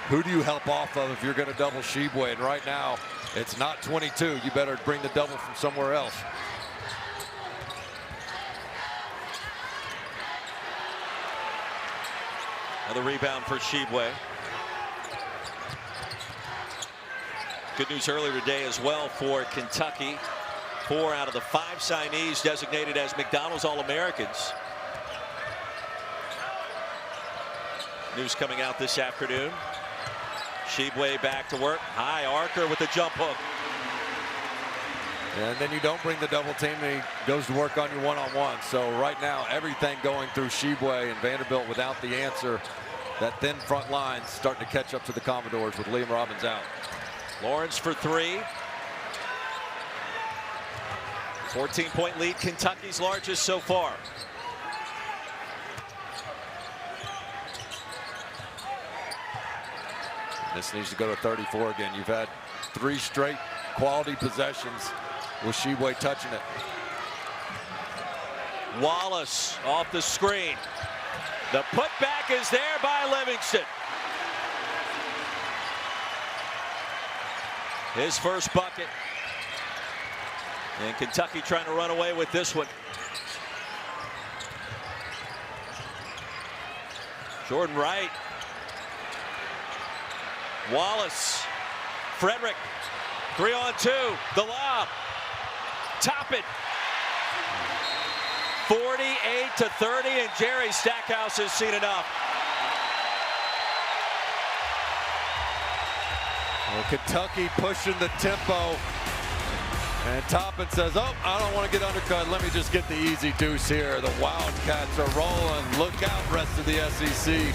who do you help off of if you're going to double Tshiebwe? And right now, it's not 22. You better bring the double from somewhere else. Another rebound for Tshiebwe. Good news earlier today as well for Kentucky. 4 out of the 5 signees designated as McDonald's All-Americans. News coming out this afternoon. Tshiebwe back to work. High archer with the jump hook. And then you don't bring the double team, and he goes to work on you one-on-one. So right now, everything going through Tshiebwe and Vanderbilt without the answer. That thin front line starting to catch up to the Commodores with Liam Robbins out. Lawrence for three. 14-point lead, Kentucky's largest so far. This needs to go to 34 again. You've had 3 straight quality possessions with Tshiebwe touching it. Wallace off the screen. The putback is there by Livingston. His first bucket. And Kentucky trying to run away with this one. Jordan Wright. Wallace. Frederick. 3-on-2. The lob. Toppin. 48-30, and Jerry Stackhouse has seen enough. Well, Kentucky pushing the tempo. And Toppin says, oh, I don't want to get undercut. Let me just get the easy deuce here. The Wildcats are rolling. Look out, rest of the SEC.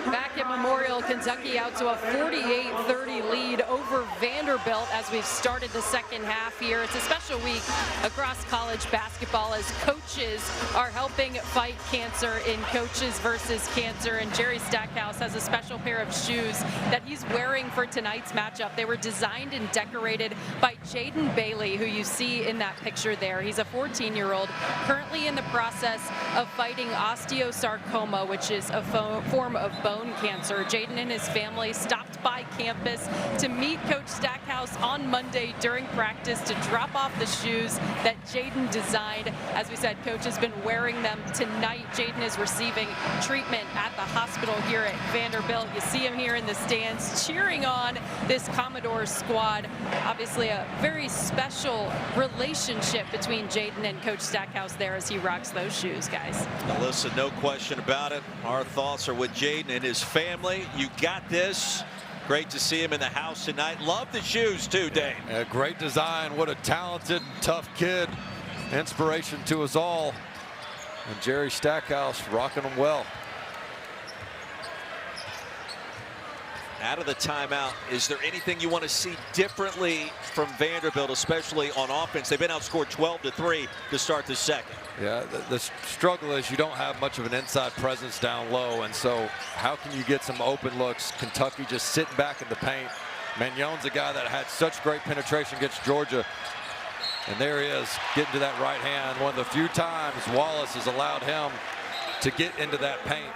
Back at Memorial, Kentucky out to a 48-30 lead over Vanderbilt as we've started the second half here. It's a special week across college basketball as coaches are helping fight cancer in Coaches versus Cancer. And Jerry Stackhouse has a special pair of shoes that he's wearing for tonight's matchup. They were designed and decorated by Jaden Bailey, who you see in that picture there. He's a 14-year-old currently in the process of fighting osteosarcoma, which is a form of bone cancer. Jaden and his family stopped by campus to meet Coach Stackhouse on Monday during practice to drop off the shoes that Jaden designed. As we said, Coach has been wearing them tonight. Jaden is receiving treatment at the hospital here at Vanderbilt. You see him here in the stands cheering on this Commodore squad. Obviously a very special relationship between Jaden and Coach Stackhouse there as he rocks those shoes, guys. Now listen, no question about it. Our thoughts are with Jaden and his family. You got this. Great to see him in the house tonight. Love the shoes too, Dane. Yeah, great design. What a talented, tough kid. Inspiration to us all. And Jerry Stackhouse rocking them well. Out of the timeout, is there anything you want to see differently from Vanderbilt, especially on offense? They've been outscored 12-3 to start the second. Yeah, the struggle is you don't have much of an inside presence down low, and so how can you get some open looks? Kentucky just sitting back in the paint. Magnon's a guy that had such great penetration against Georgia, and there he is getting to that right hand. One of the few times Wallace has allowed him to get into that paint.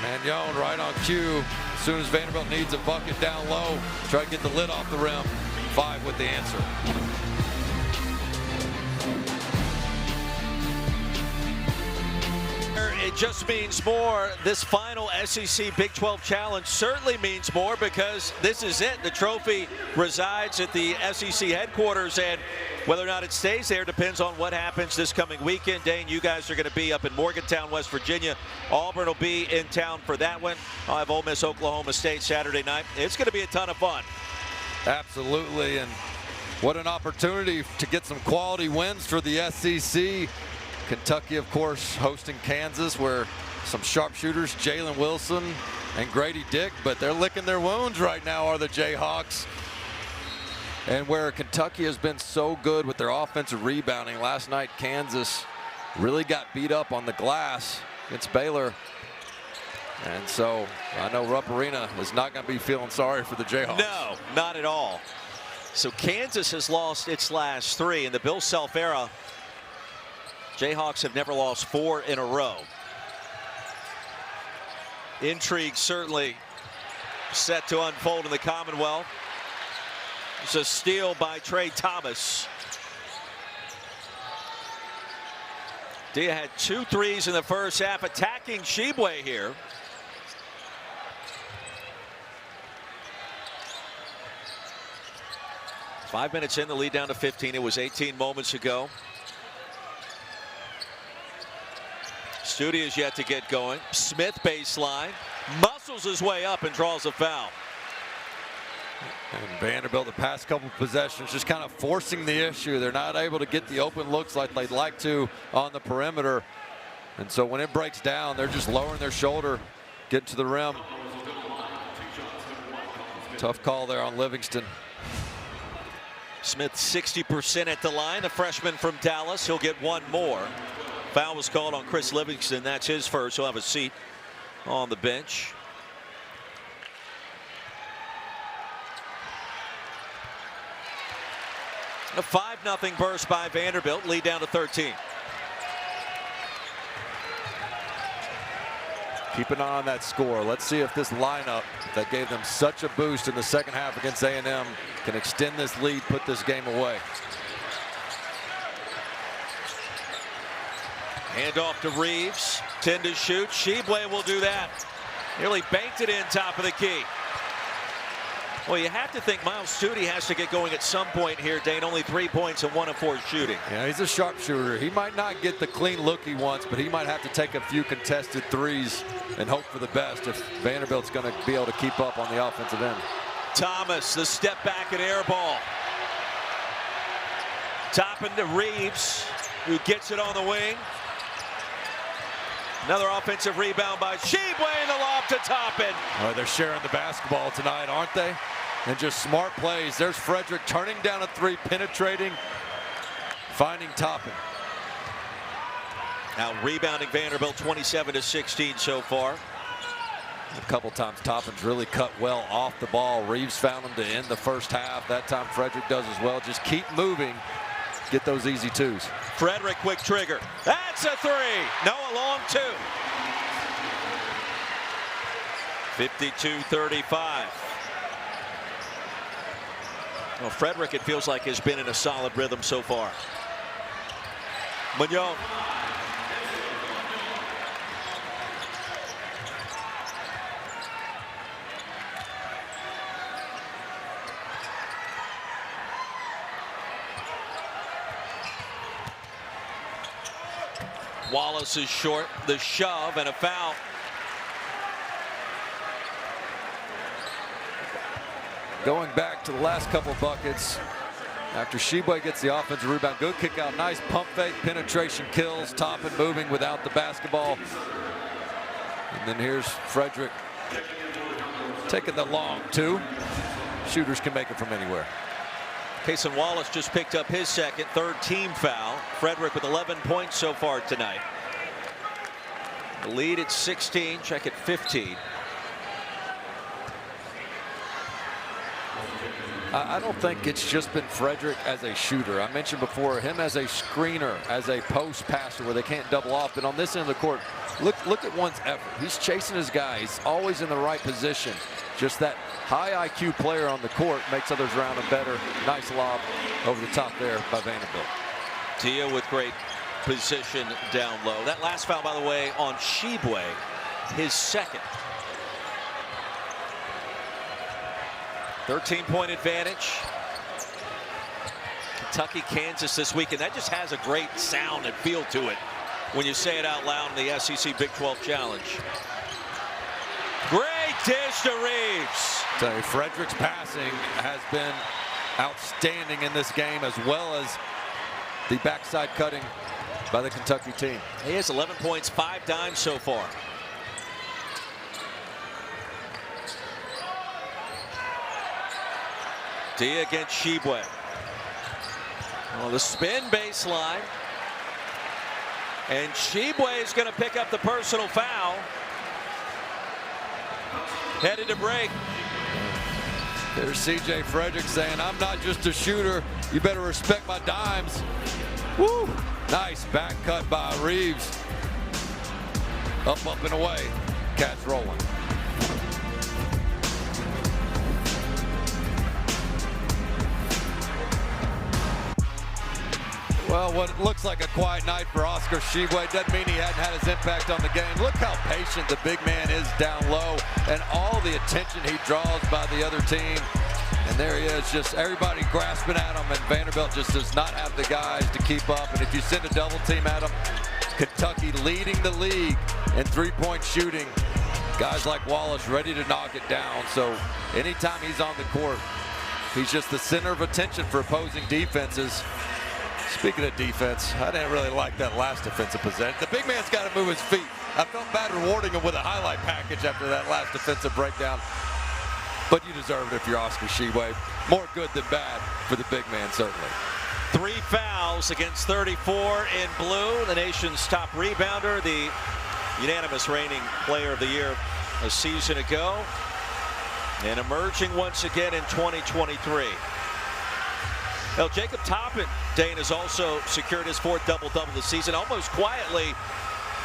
Magnon right on cue. As soon as Vanderbilt needs a bucket down low, try to get the lid off the rim. 5 with the answer. It it just means more. This final SEC Big 12 Challenge certainly means more because this is it. The trophy resides at the SEC headquarters, and whether or not it stays there depends on what happens this coming weekend. Dane, you guys are going to be up in Morgantown, West Virginia. Auburn will be in town for that one. I'll have Ole Miss, Oklahoma State Saturday night. It's going to be a ton of fun. Absolutely, and what an opportunity to get some quality wins for the SEC. Kentucky, of course, hosting Kansas, where some sharpshooters, Jalen Wilson and Grady Dick, but they're licking their wounds right now, are the Jayhawks. And where Kentucky has been so good with their offensive rebounding, last night Kansas really got beat up on the glass against Baylor. And so I know Rupp Arena is not going to be feeling sorry for the Jayhawks. No, not at all. So Kansas has lost its last 3. In the Bill Self era, Jayhawks have never lost 4 in a row. Intrigue certainly set to unfold in the Commonwealth. It's a steal by Trey Thomas. Dia had 2 threes in the first half, attacking Tshiebwe here. Five minutes in, the lead down to 15. It was 18 moments ago. Studi is yet to get going. Smith baseline, muscles his way up and draws a foul. And Vanderbilt, the past couple possessions, just kind of forcing the issue. They're not able to get the open looks like they'd like to on the perimeter. And so when it breaks down, they're just lowering their shoulder, getting to the rim. Tough call there on Livingston. Smith 60% at the line, the freshman from Dallas. He'll get one more. Foul was called on Chris Livingston. That's his first. He'll have a seat on the bench. A 5-0 burst by Vanderbilt, lead down to 13. Keep an eye on that score. Let's see if this lineup that gave them such a boost in the second half against A&M can extend this lead, put this game away. Hand off to Reeves. 10 to shoot. Tshiebwe will do that. Nearly banked it in top of the key. Well, you have to think Miles Studi has to get going at some point here, Dane. Only 3 points and 1 of 4 shooting. Yeah, he's a sharpshooter. He might not get the clean look he wants, but he might have to take a few contested threes and hope for the best if Vanderbilt's going to be able to keep up on the offensive end. Thomas, the step back and air ball. Toppin to Reeves, who gets it on the wing. Another offensive rebound by Tshiebwe, and the lob to Toppin. Oh, they're sharing the basketball tonight, aren't they? And just smart plays. There's Frederick turning down a 3, penetrating, finding Toppin. Now rebounding Vanderbilt 27 to 16 so far. A couple times Toppin's really cut well off the ball. Reeves found him to end the first half. That time Frederick does as well. Just keep moving. Get those easy 2s. Frederick, quick trigger. That's a 3. No, a long 2. 52-35. Well, Frederick, it feels like, has been in a solid rhythm so far. Munoz. Wallace is short, the shove, and a foul. Going back to the last couple buckets, after Tshiebwe gets the offensive rebound, good kick out, nice pump fake, penetration kills, Toppin moving without the basketball. And then here's Frederick taking the long 2. Shooters can make it from anywhere. Cason Wallace just picked up his second, 3rd team foul. Frederick with 11 points so far tonight. The lead at 16, check at 15. I don't think it's just been Frederick as a shooter. I mentioned before him as a screener, as a post passer where they can't double off. But on this end of the court, look at one's effort. He's chasing his guy. He's always in the right position. Just that high IQ player on the court makes others around him better. Nice lob over the top there by Vanderbilt. Dia with great position down low. That last foul, by the way, on Tshiebwe, his second. 13-point advantage. Kentucky, Kansas this weekend. That just has a great sound and feel to it when you say it out loud in the SEC Big 12 Challenge. Great dish to Reeves. So Frederick's passing has been outstanding in this game, as well as the backside cutting by the Kentucky team. He has 11 points, 5 dimes so far. Dia against Tshiebwe. Well, the spin baseline. And Tshiebwe is going to pick up the personal foul. Headed to break. There's C.J. Frederick saying, I'm not just a shooter. You better respect my dimes. Woo! Nice back cut by Reeves. Up, up, and away. Cats rolling. Well, what looks like a quiet night for Oscar Tshiebwe doesn't mean he hadn't had his impact on the game. Look how patient the big man is down low and all the attention he draws by the other team. And there he is, just everybody grasping at him, and Vanderbilt just does not have the guys to keep up. And if you send a double team at him, Kentucky leading the league in three-point shooting. Guys like Wallace ready to knock it down. So anytime he's on the court, he's just the center of attention for opposing defenses. Speaking of defense, I didn't really like that last defensive possession. The big man's got to move his feet. I felt bad rewarding him with a highlight package after that last defensive breakdown. But you deserve it if you're Oscar Tshiebwe. More good than bad for the big man, certainly. 3 fouls against 34 in blue. The nation's top rebounder, the unanimous reigning player of the year a season ago, and emerging once again in 2023. Well, Jacob Toppin, Dane, has also secured his 4th double-double this season, almost quietly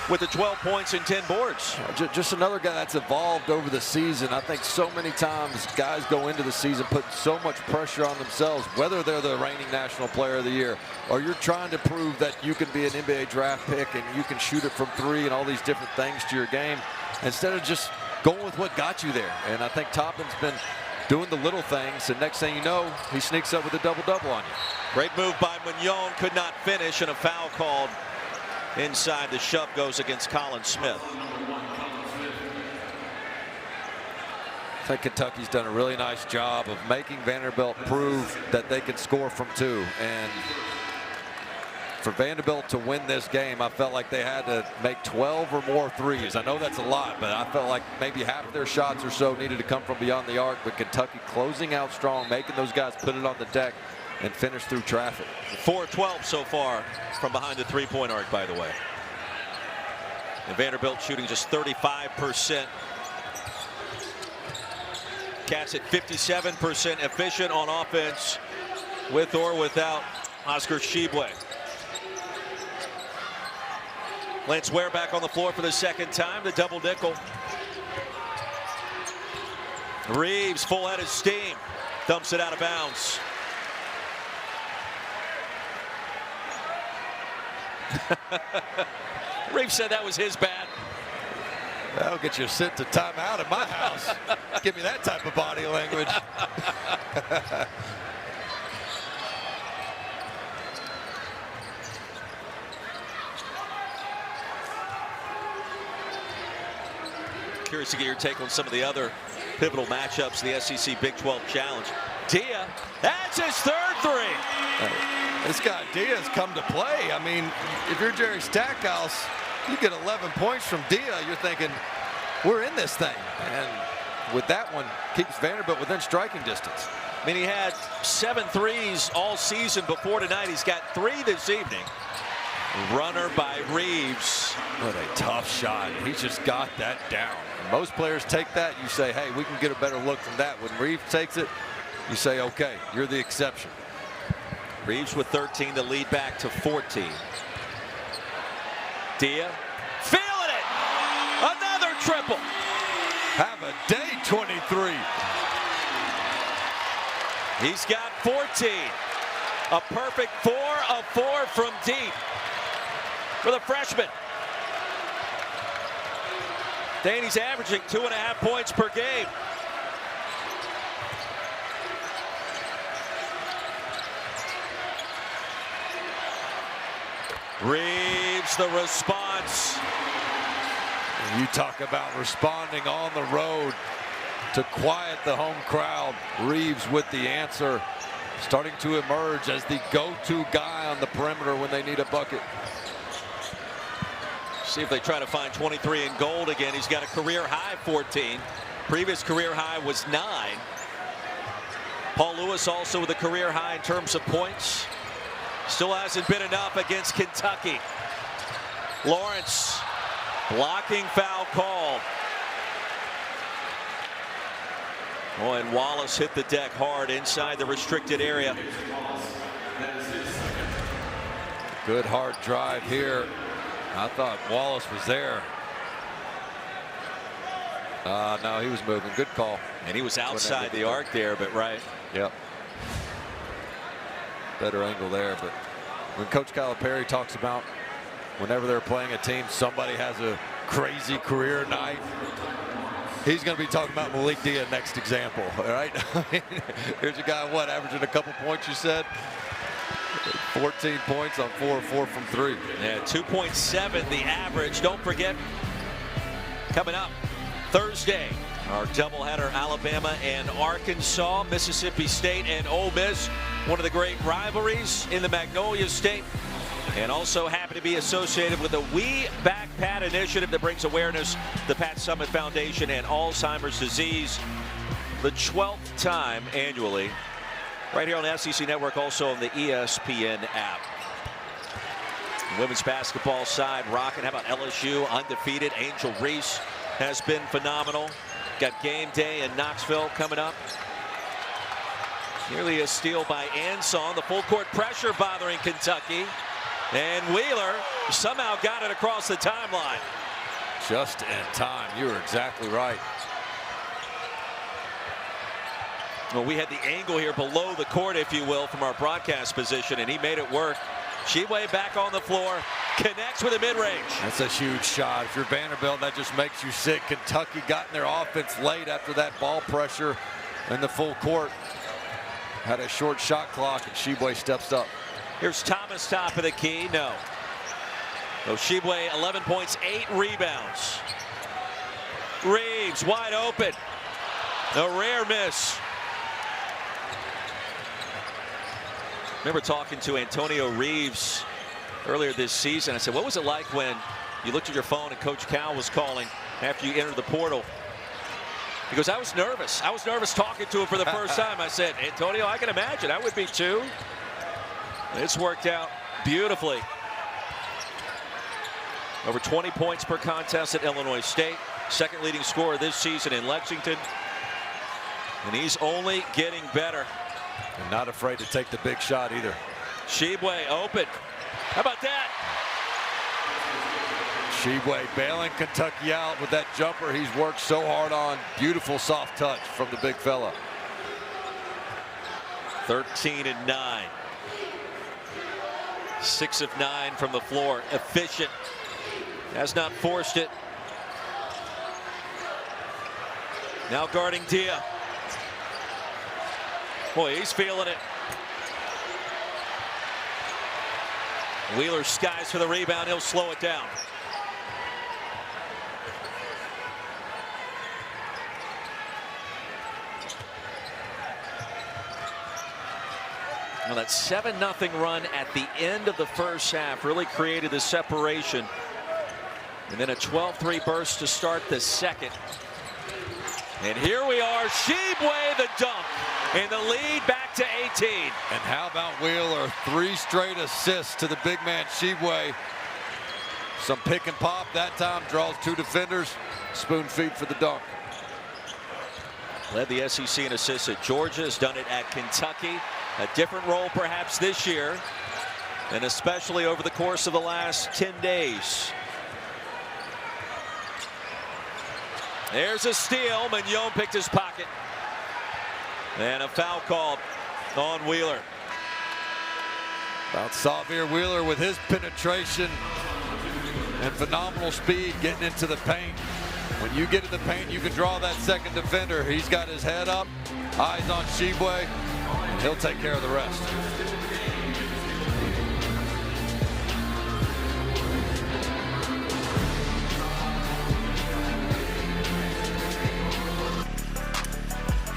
with the 12 points and 10 boards. Just another guy that's evolved over the season. I think so many times guys go into the season putting so much pressure on themselves, whether they're the reigning national player of the year or you're trying to prove that you can be an NBA draft pick and you can shoot it from 3 and all these different things to your game, instead of just going with what got you there. And I think Toppin's been doing the little things, and next thing you know, he sneaks up with a double-double on you. Great move by Mignon, could not finish, and a foul called inside. The shove goes against Colin Smith. I think Kentucky's done a really nice job of making Vanderbilt prove that they can score from 2. And for Vanderbilt to win this game, I felt like they had to make 12 or more threes. I know that's a lot, but I felt like maybe half their shots or so needed to come from beyond the arc. But Kentucky closing out strong, making those guys put it on the deck and finish through traffic. 4-12 so far from behind the 3-point arc, by the way. And Vanderbilt shooting just 35%. Cats at 57% efficient on offense, with or without Oscar Tshiebwe. Lance Ware back on the floor for the 2nd time, the double nickel. Reeves full head of steam, dumps it out of bounds. Reeves said that was his bad. That'll get you sent to timeout at my house. Give me that type of body language. Curious to get your take on some of the other pivotal matchups in the SEC Big 12 Challenge. Dia, that's his 3rd three. This guy Dia's come to play. I mean, if you're Jerry Stackhouse, you get 11 points from Dia, you're thinking, we're in this thing. And with that one, keeps Vanderbilt within striking distance. I mean, he had 7 threes all season before tonight. He's got 3 this evening. Runner by Reeves. What a tough shot. He's just got that down. Most players take that, you say, hey, we can get a better look from that. When Reeves takes it, you say, okay, you're the exception. Reeves with 13 to lead back to 14. Dia feeling it. Another triple. Have a day, 23. He's got 14. A perfect 4 of 4 from deep. for the freshman. Danny's averaging 2.5 points per game. Reeves, the response. You talk about responding on the road to quiet the home crowd. Reeves with the answer, starting to emerge as the go-to guy on the perimeter when they need a bucket. See if they try to find 23 in gold again. He's got a career high 14. Previous career high was 9. Paul Lewis also with a career high in terms of points. Still hasn't been enough against Kentucky. Lawrence, blocking foul called. Oh, and Wallace hit the deck hard inside the restricted area. Good hard drive here. I thought Wallace was there. No, he was moving. Good call. And he was outside the arc there, but right. Yep. Better angle there, but when Coach Calipari talks about whenever they're playing a team, somebody has a crazy career night, he's going to be talking about Malik Dia next example, all right? Here's a guy, what, averaging a couple points, you said? 14 points on 4 of 4 from 3. Yeah, 2.7 the average. Don't forget, coming up Thursday, our doubleheader, Alabama and Arkansas, Mississippi State and Ole Miss, one of the great rivalries in the Magnolia State. And also happy to be associated with the We Back Pat initiative that brings awareness to the Pat Summit Foundation and Alzheimer's disease. The 12th time annually. Right here on the SEC Network, also on the ESPN app. Women's basketball side rocking. How about LSU undefeated? Angel Reese has been phenomenal. Got game day in Knoxville coming up. Nearly a steal by Anson. The full court pressure bothering Kentucky. And Wheeler somehow got it across the timeline. Just in time. You were exactly right. Well, we had the angle here below the court, if you will, from our broadcast position, and he made it work. Tshiebwe back on the floor, connects with a mid-range. That's a huge shot. If you're Vanderbilt, that just makes you sick. Kentucky got in their offense late after that ball pressure in the full court. Had a short shot clock, and Tshiebwe steps up. Here's Thomas, top of the key. No. So Tshiebwe, 11 points, 8 rebounds. Reeves wide open. A rare miss. Remember talking to Antonio Reeves earlier this season. I said, what was it like when you looked at your phone and Coach Cal was calling after you entered the portal? He goes, I was nervous. I was nervous talking to him for the first time. I said, Antonio, I can imagine. I would be too. It's worked out beautifully. Over 20 points per contest at Illinois State. Second leading scorer this season in Lexington. And he's only getting better. And not afraid to take the big shot either. Tshiebwe open. How about that? Tshiebwe bailing Kentucky out with that jumper he's worked so hard on. Beautiful soft touch from the big fella. 13 and 9. 6 of 9 from the floor. Efficient. Has not forced it. Now guarding Dia. Boy, he's feeling it. Wheeler skies for the rebound. He'll slow it down. Well, that 7-0 run at the end of the first half really created the separation. And then a 12-3 burst to start the second. And here we are, Tshiebwe the dunk. And the lead back to 18. And how about Wheeler? 3 straight assists to the big man Tshiebwe. Some pick and pop that time, draws 2 defenders. Spoon feed for the dunk. Led the SEC in assists at Georgia, has done it at Kentucky. A different role perhaps this year, and especially over the course of the last 10 days. There's a steal. Mignon picked his pocket. And a foul called on Wheeler. About Xavier Wheeler with his penetration. and phenomenal speed getting into the paint. When you get in the paint, you can draw that second defender. He's got his head up, eyes on Tshiebwe, and he'll take care of the rest.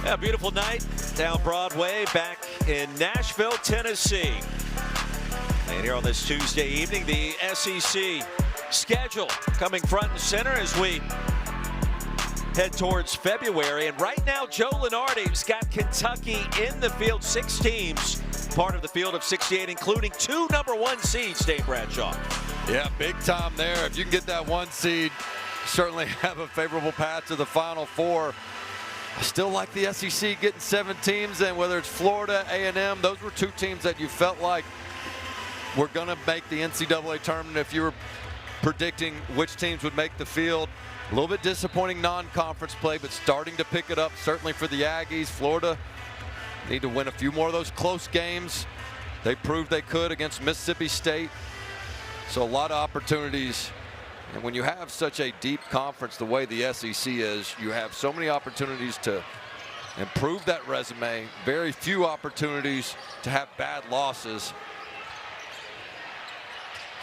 Yeah, beautiful night down Broadway back in Nashville, Tennessee. And here on this Tuesday evening, the SEC schedule coming front and center as we head towards February. And right now, Joe Lunardi's got Kentucky in the field, 6 teams, part of the field of 68, including 2 #1 seeds, Dave Bradshaw. Yeah, big time there. If you can get that 1 seed, certainly have a favorable path to the Final Four. I still like the SEC getting 7 teams, and whether it's Florida, A&M, those were 2 teams that you felt like were going to make the NCAA tournament if you were predicting which teams would make the field. A little bit disappointing non-conference play, but starting to pick it up, certainly for the Aggies. Florida need to win a few more of those close games. They proved they could against Mississippi State. So a lot of opportunities. And when you have such a deep conference the way the SEC is, you have so many opportunities to improve that resume. Very few opportunities to have bad losses.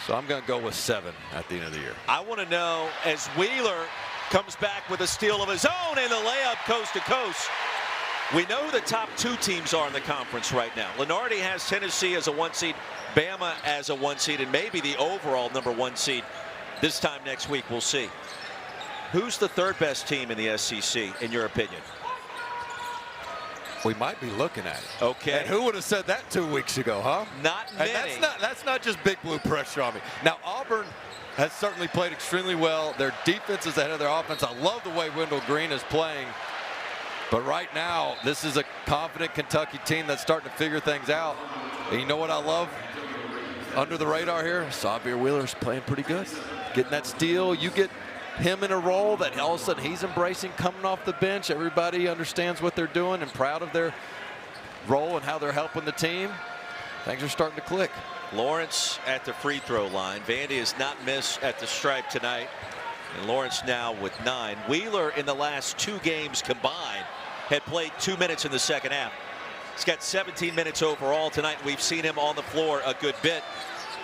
So I'm going to go with 7 at the end of the year. I want to know, as Wheeler comes back with a steal of his own and a layup coast to coast, we know who the top 2 teams are in the conference right now. Lunardi has Tennessee as a 1 seed, Bama as a 1 seed, and maybe the overall #1 seed this time next week. We'll see. Who's the 3rd best team in the SEC, in your opinion? We might be looking at it. Okay. And who would have said that 2 weeks ago, huh? Not many. And that's not just Big Blue pressure on me. Now, Auburn has certainly played extremely well. Their defense is ahead of their offense. I love the way Wendell Green is playing. But right now, this is a confident Kentucky team that's starting to figure things out. And you know what I love? Under the radar here, Xavier Wheeler's playing pretty good. Getting that steal, you get him in a role that all of a sudden he's embracing coming off the bench. Everybody understands what they're doing and proud of their role and how they're helping the team. Things are starting to click. Lawrence at the free throw line. Vandy has not missed at the stripe tonight. And Lawrence now with 9. Wheeler in the last 2 games combined had played 2 minutes in the second half. He's got 17 minutes overall tonight. We've seen him on the floor a good bit.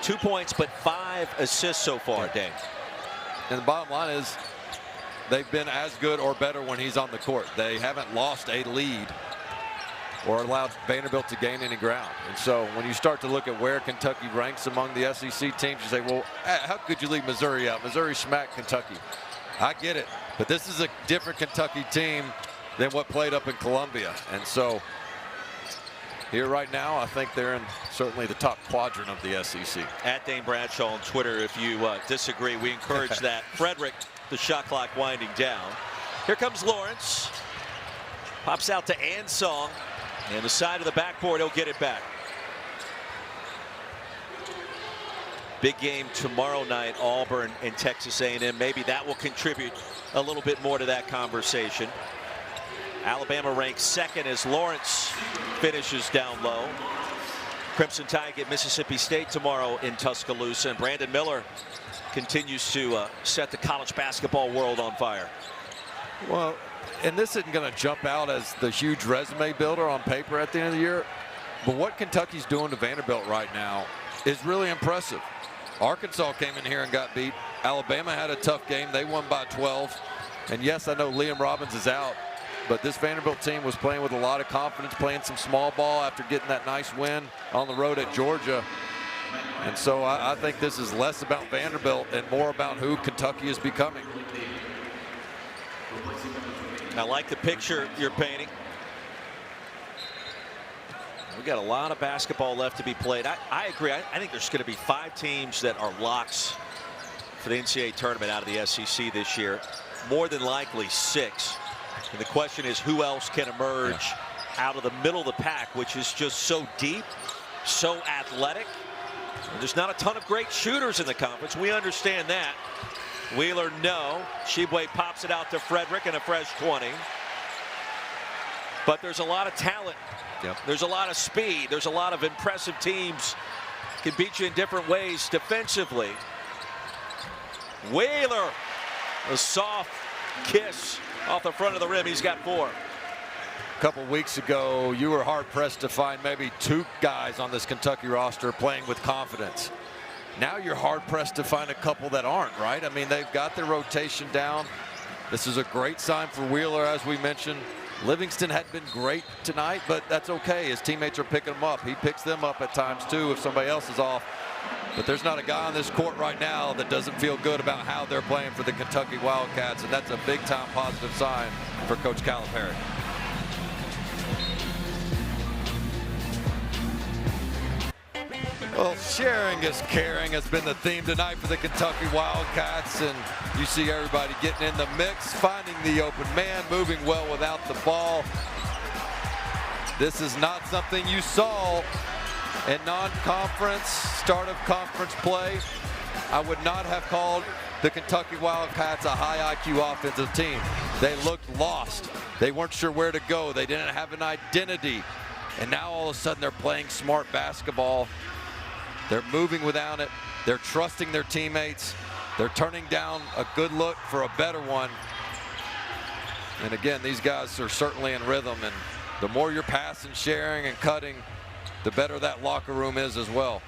2 points, but 5 assists so far, Dave. And the bottom line is they've been as good or better when he's on the court. They haven't lost a lead or allowed Vanderbilt to gain any ground. And so when you start to look at where Kentucky ranks among the SEC teams, you say, well, how could you leave Missouri out? Missouri smacked Kentucky. I get it, but this is a different Kentucky team than what played up in Columbia. And so here right now, I think they're in certainly the top quadrant of the SEC. At Dane Bradshaw on Twitter, if you disagree, we encourage that. Frederick, the shot clock winding down. Here comes Lawrence. Pops out to Ansong. And the side of the backboard, he'll get it back. Big game tomorrow night, Auburn and Texas A&M. Maybe that will contribute a little bit more to that conversation. Alabama ranks 2nd as Lawrence finishes down low. Crimson Tide get Mississippi State tomorrow in Tuscaloosa, and Brandon Miller continues to set the college basketball world on fire. Well, and this isn't going to jump out as the huge resume builder on paper at the end of the year, but what Kentucky's doing to Vanderbilt right now is really impressive. Arkansas came in here and got beat. Alabama had a tough game. They won by 12. And yes, I know Liam Robbins is out, but this Vanderbilt team was playing with a lot of confidence, playing some small ball after getting that nice win on the road at Georgia. And so I think this is less about Vanderbilt and more about who Kentucky is becoming. I like the picture you're painting. We got a lot of basketball left to be played. I agree. I think there's going to be 5 teams that are locks for the NCAA tournament out of the SEC this year. More than likely 6. And the question is, who else can emerge out of the middle of the pack, which is just so deep, so athletic. And there's not a ton of great shooters in the conference. We understand that. Wheeler, no. Tshiebwe pops it out to Frederick and a fresh 20. But there's a lot of talent. Yep. There's a lot of speed. There's a lot of impressive teams. Can beat you in different ways defensively. Wheeler, a soft kiss off the front of the rim. He's got 4. A couple weeks ago, you were hard-pressed to find maybe 2 guys on this Kentucky roster playing with confidence. Now you're hard-pressed to find a couple that aren't, right? I mean, they've got their rotation down. This is a great sign for Wheeler, as we mentioned. Livingston had been great tonight, but that's okay. His teammates are picking him up. He picks them up at times, too, if somebody else is off. But there's not a guy on this court right now that doesn't feel good about how they're playing for the Kentucky Wildcats, and that's a big-time positive sign for Coach Calipari. Well, sharing is caring has been the theme tonight for the Kentucky Wildcats, and you see everybody getting in the mix, finding the open man, moving well without the ball. This is not something you saw in non-conference, start of conference play. I would not have called the Kentucky Wildcats a high IQ offensive team. They looked lost. They weren't sure where to go. They didn't have an identity. And now all of a sudden they're playing smart basketball. They're moving without it. They're trusting their teammates. They're turning down a good look for a better one. And again, these guys are certainly in rhythm. And the more you're passing, sharing, and cutting, the better that locker room is as well.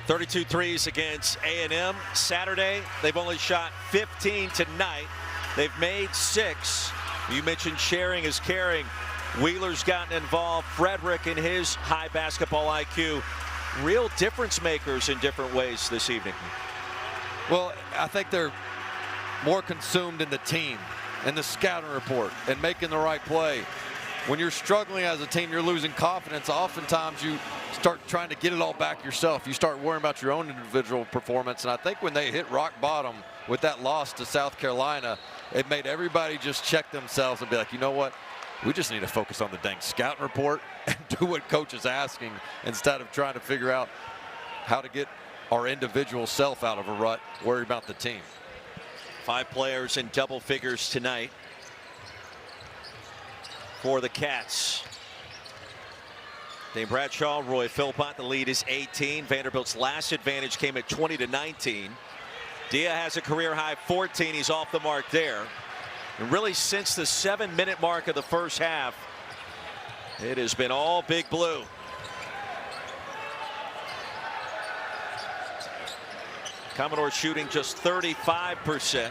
32 threes against A&M Saturday. They've only shot 15 tonight. They've made 6. You mentioned sharing is caring. Wheeler's gotten involved. Frederick in his high basketball IQ. Real difference makers in different ways this evening. Well, I think they're more consumed in the team and the scouting report and making the right play. When you're struggling as a team, you're losing confidence. Oftentimes you start trying to get it all back yourself. You start worrying about your own individual performance. And I think when they hit rock bottom with that loss to South Carolina, it made everybody just check themselves and be like, you know what? We just need to focus on the dang scouting report and do what coach is asking instead of trying to figure out how to get our individual self out of a rut, worry about the team. 5 players in double figures tonight for the Cats. Dave Bradshaw, Roy Philpott, the lead is 18. Vanderbilt's last advantage came at 20-19. Dia has a career high 14. He's off the mark there. And really since the 7-minute mark of the first half, it has been all Big Blue. Commodore shooting just 35%.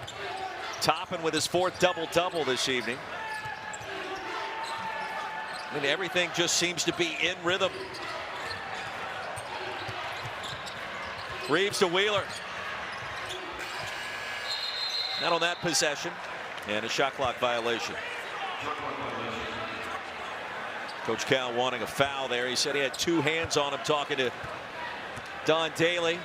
Toppin with his 4th double-double this evening. I mean, everything just seems to be in rhythm. Reeves to Wheeler. Not on that possession. And a shot clock violation. Coach Cal wanting a foul there. He said he had 2 hands on him talking to Don Daly.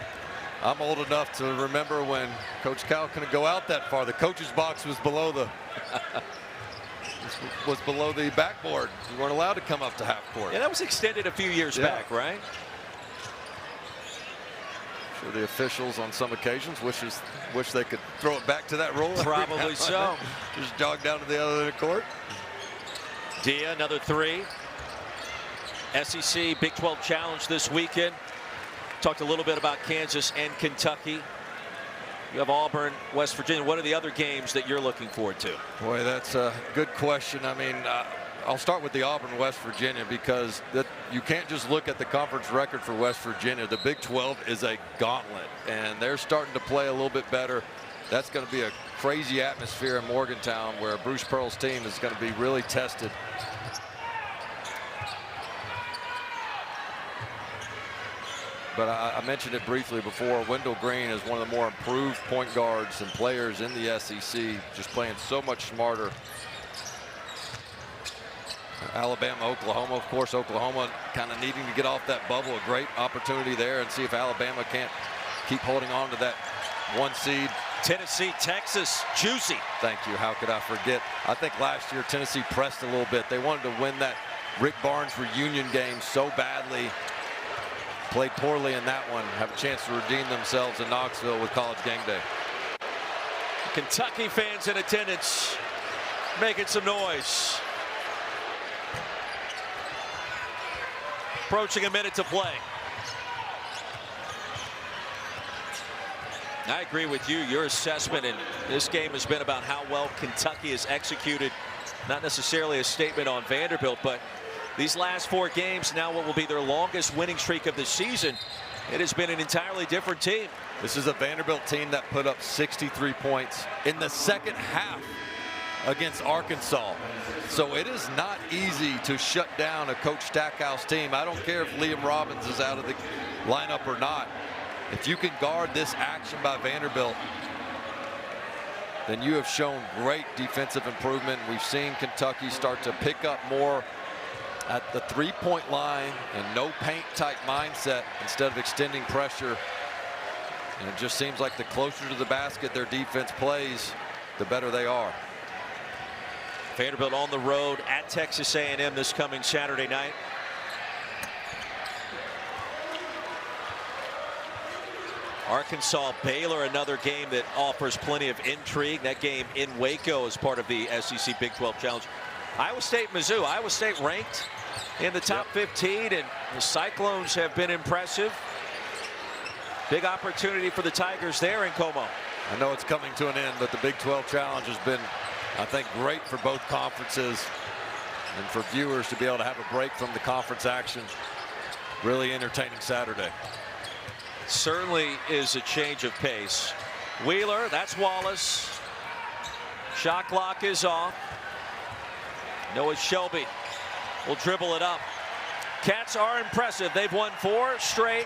I'm old enough to remember when Coach Cal couldn't go out that far. The coach's box was below the backboard. You weren't allowed to come up to half court. Yeah, that was extended a few years back, right? Sure, the officials on some occasions wish they could throw it back to that rule. Probably so. Just jog down to the other end of the court. Dia, another 3. SEC Big 12 Challenge this weekend. Talked a little bit about Kansas and Kentucky. You have Auburn, West Virginia. What are the other games that you're looking forward to? Boy, that's a good question. I mean, I'll start with the Auburn, West Virginia, because you can't just look at the conference record for West Virginia. The Big 12 is a gauntlet, and they're starting to play a little bit better. That's going to be a crazy atmosphere in Morgantown where Bruce Pearl's team is going to be really tested. But I mentioned it briefly before. Wendell Green is one of the more improved point guards and players in the SEC, just playing so much smarter. Alabama, Oklahoma, of course, Oklahoma kind of needing to get off that bubble. A great opportunity there, and see if Alabama can't keep holding on to that 1 seed. Tennessee, Texas, juicy. Thank you. How could I forget? I think last year Tennessee pressed a little bit. They wanted to win that Rick Barnes reunion game so badly. Played poorly in that one. Have a chance to redeem themselves in Knoxville with College Game Day. Kentucky fans in attendance making some noise. Approaching a minute to play. I agree with you. Your assessment in this game has been about how well Kentucky has executed. Not necessarily a statement on Vanderbilt, but these last 4 games, now what will be their longest winning streak of the season, it has been an entirely different team. This is a Vanderbilt team that put up 63 points in the second half against Arkansas. So it is not easy to shut down a Coach Stackhouse team. I don't care if Liam Robbins is out of the lineup or not. If you can guard this action by Vanderbilt, then you have shown great defensive improvement. We've seen Kentucky start to pick up more at the 3-point line and no paint type mindset instead of extending pressure. And it just seems like the closer to the basket their defense plays, the better they are. Vanderbilt on the road at Texas A&M this coming Saturday night. Arkansas Baylor, another game that offers plenty of intrigue. That game in Waco is part of the SEC Big 12 Challenge. Iowa State, Mizzou. Iowa State ranked in the top 15, and the Cyclones have been impressive. Big opportunity for the Tigers there in Como. I know it's coming to an end, but the Big 12 Challenge has been, I think, great for both conferences and for viewers to be able to have a break from the conference action. Really entertaining Saturday. Certainly is a change of pace. Wheeler, that's Wallace. Shot clock is off. Noah Shelby will dribble it up. Cats are impressive. They've won 4 straight.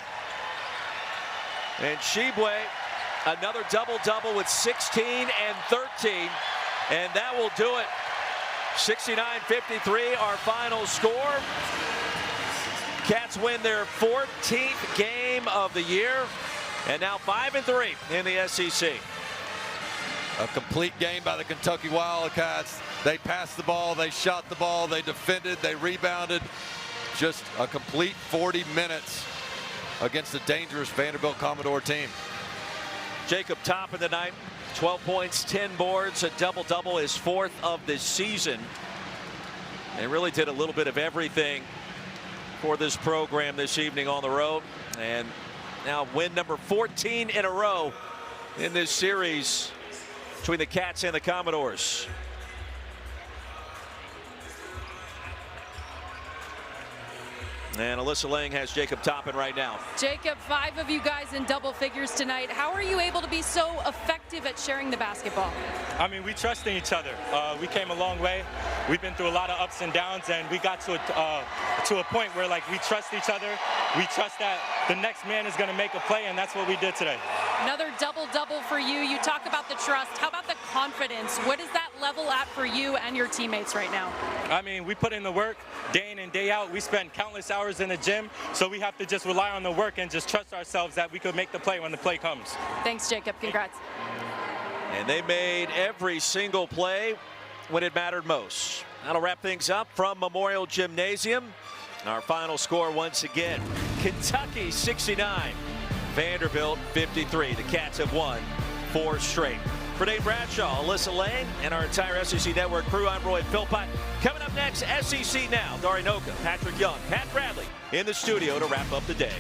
And Tshiebwe, another double-double with 16 and 13. And that will do it. 69-53, our final score. Cats win their 14th game of the year, and now 5-3 in the SEC. A complete game by the Kentucky Wildcats. They passed the ball, they shot the ball, they defended, they rebounded. Just a complete 40 minutes against a dangerous Vanderbilt Commodore team. Jacob Toppin tonight, 12 points, 10 boards, a double-double, his 4th of the season. They really did a little bit of everything for this program this evening on the road, and now win number 14 in a row in this series between the Cats and the Commodores. And Alyssa Lang has Jacob Toppin right now. Jacob, 5 of you guys in double figures tonight. How are you able to be so effective at sharing the basketball? I mean, we trust in each other. We came a long way. We've been through a lot of ups and downs, and we got to a point where, like, we trust each other. We trust that the next man is going to make a play, and that's what we did today. Another double-double for you. You talk about the trust. How about the confidence? What is that level at for you and your teammates right now? I mean, we put in the work day in and day out. We spend countless hours in the gym, so we have to just rely on the work and just trust ourselves that we could make the play when the play comes. Thanks, Jacob. Congrats. And they made every single play when it mattered most. That'll wrap things up from Memorial Gymnasium. Our final score once again, Kentucky 69, Vanderbilt 53. The Cats have won 4 straight. For Dave Bradshaw, Alyssa Lang, and our entire SEC Network crew, I'm Roy Philpott. Coming up next, SEC Now, Dari Noka, Patrick Young, Pat Bradley in the studio to wrap up the day.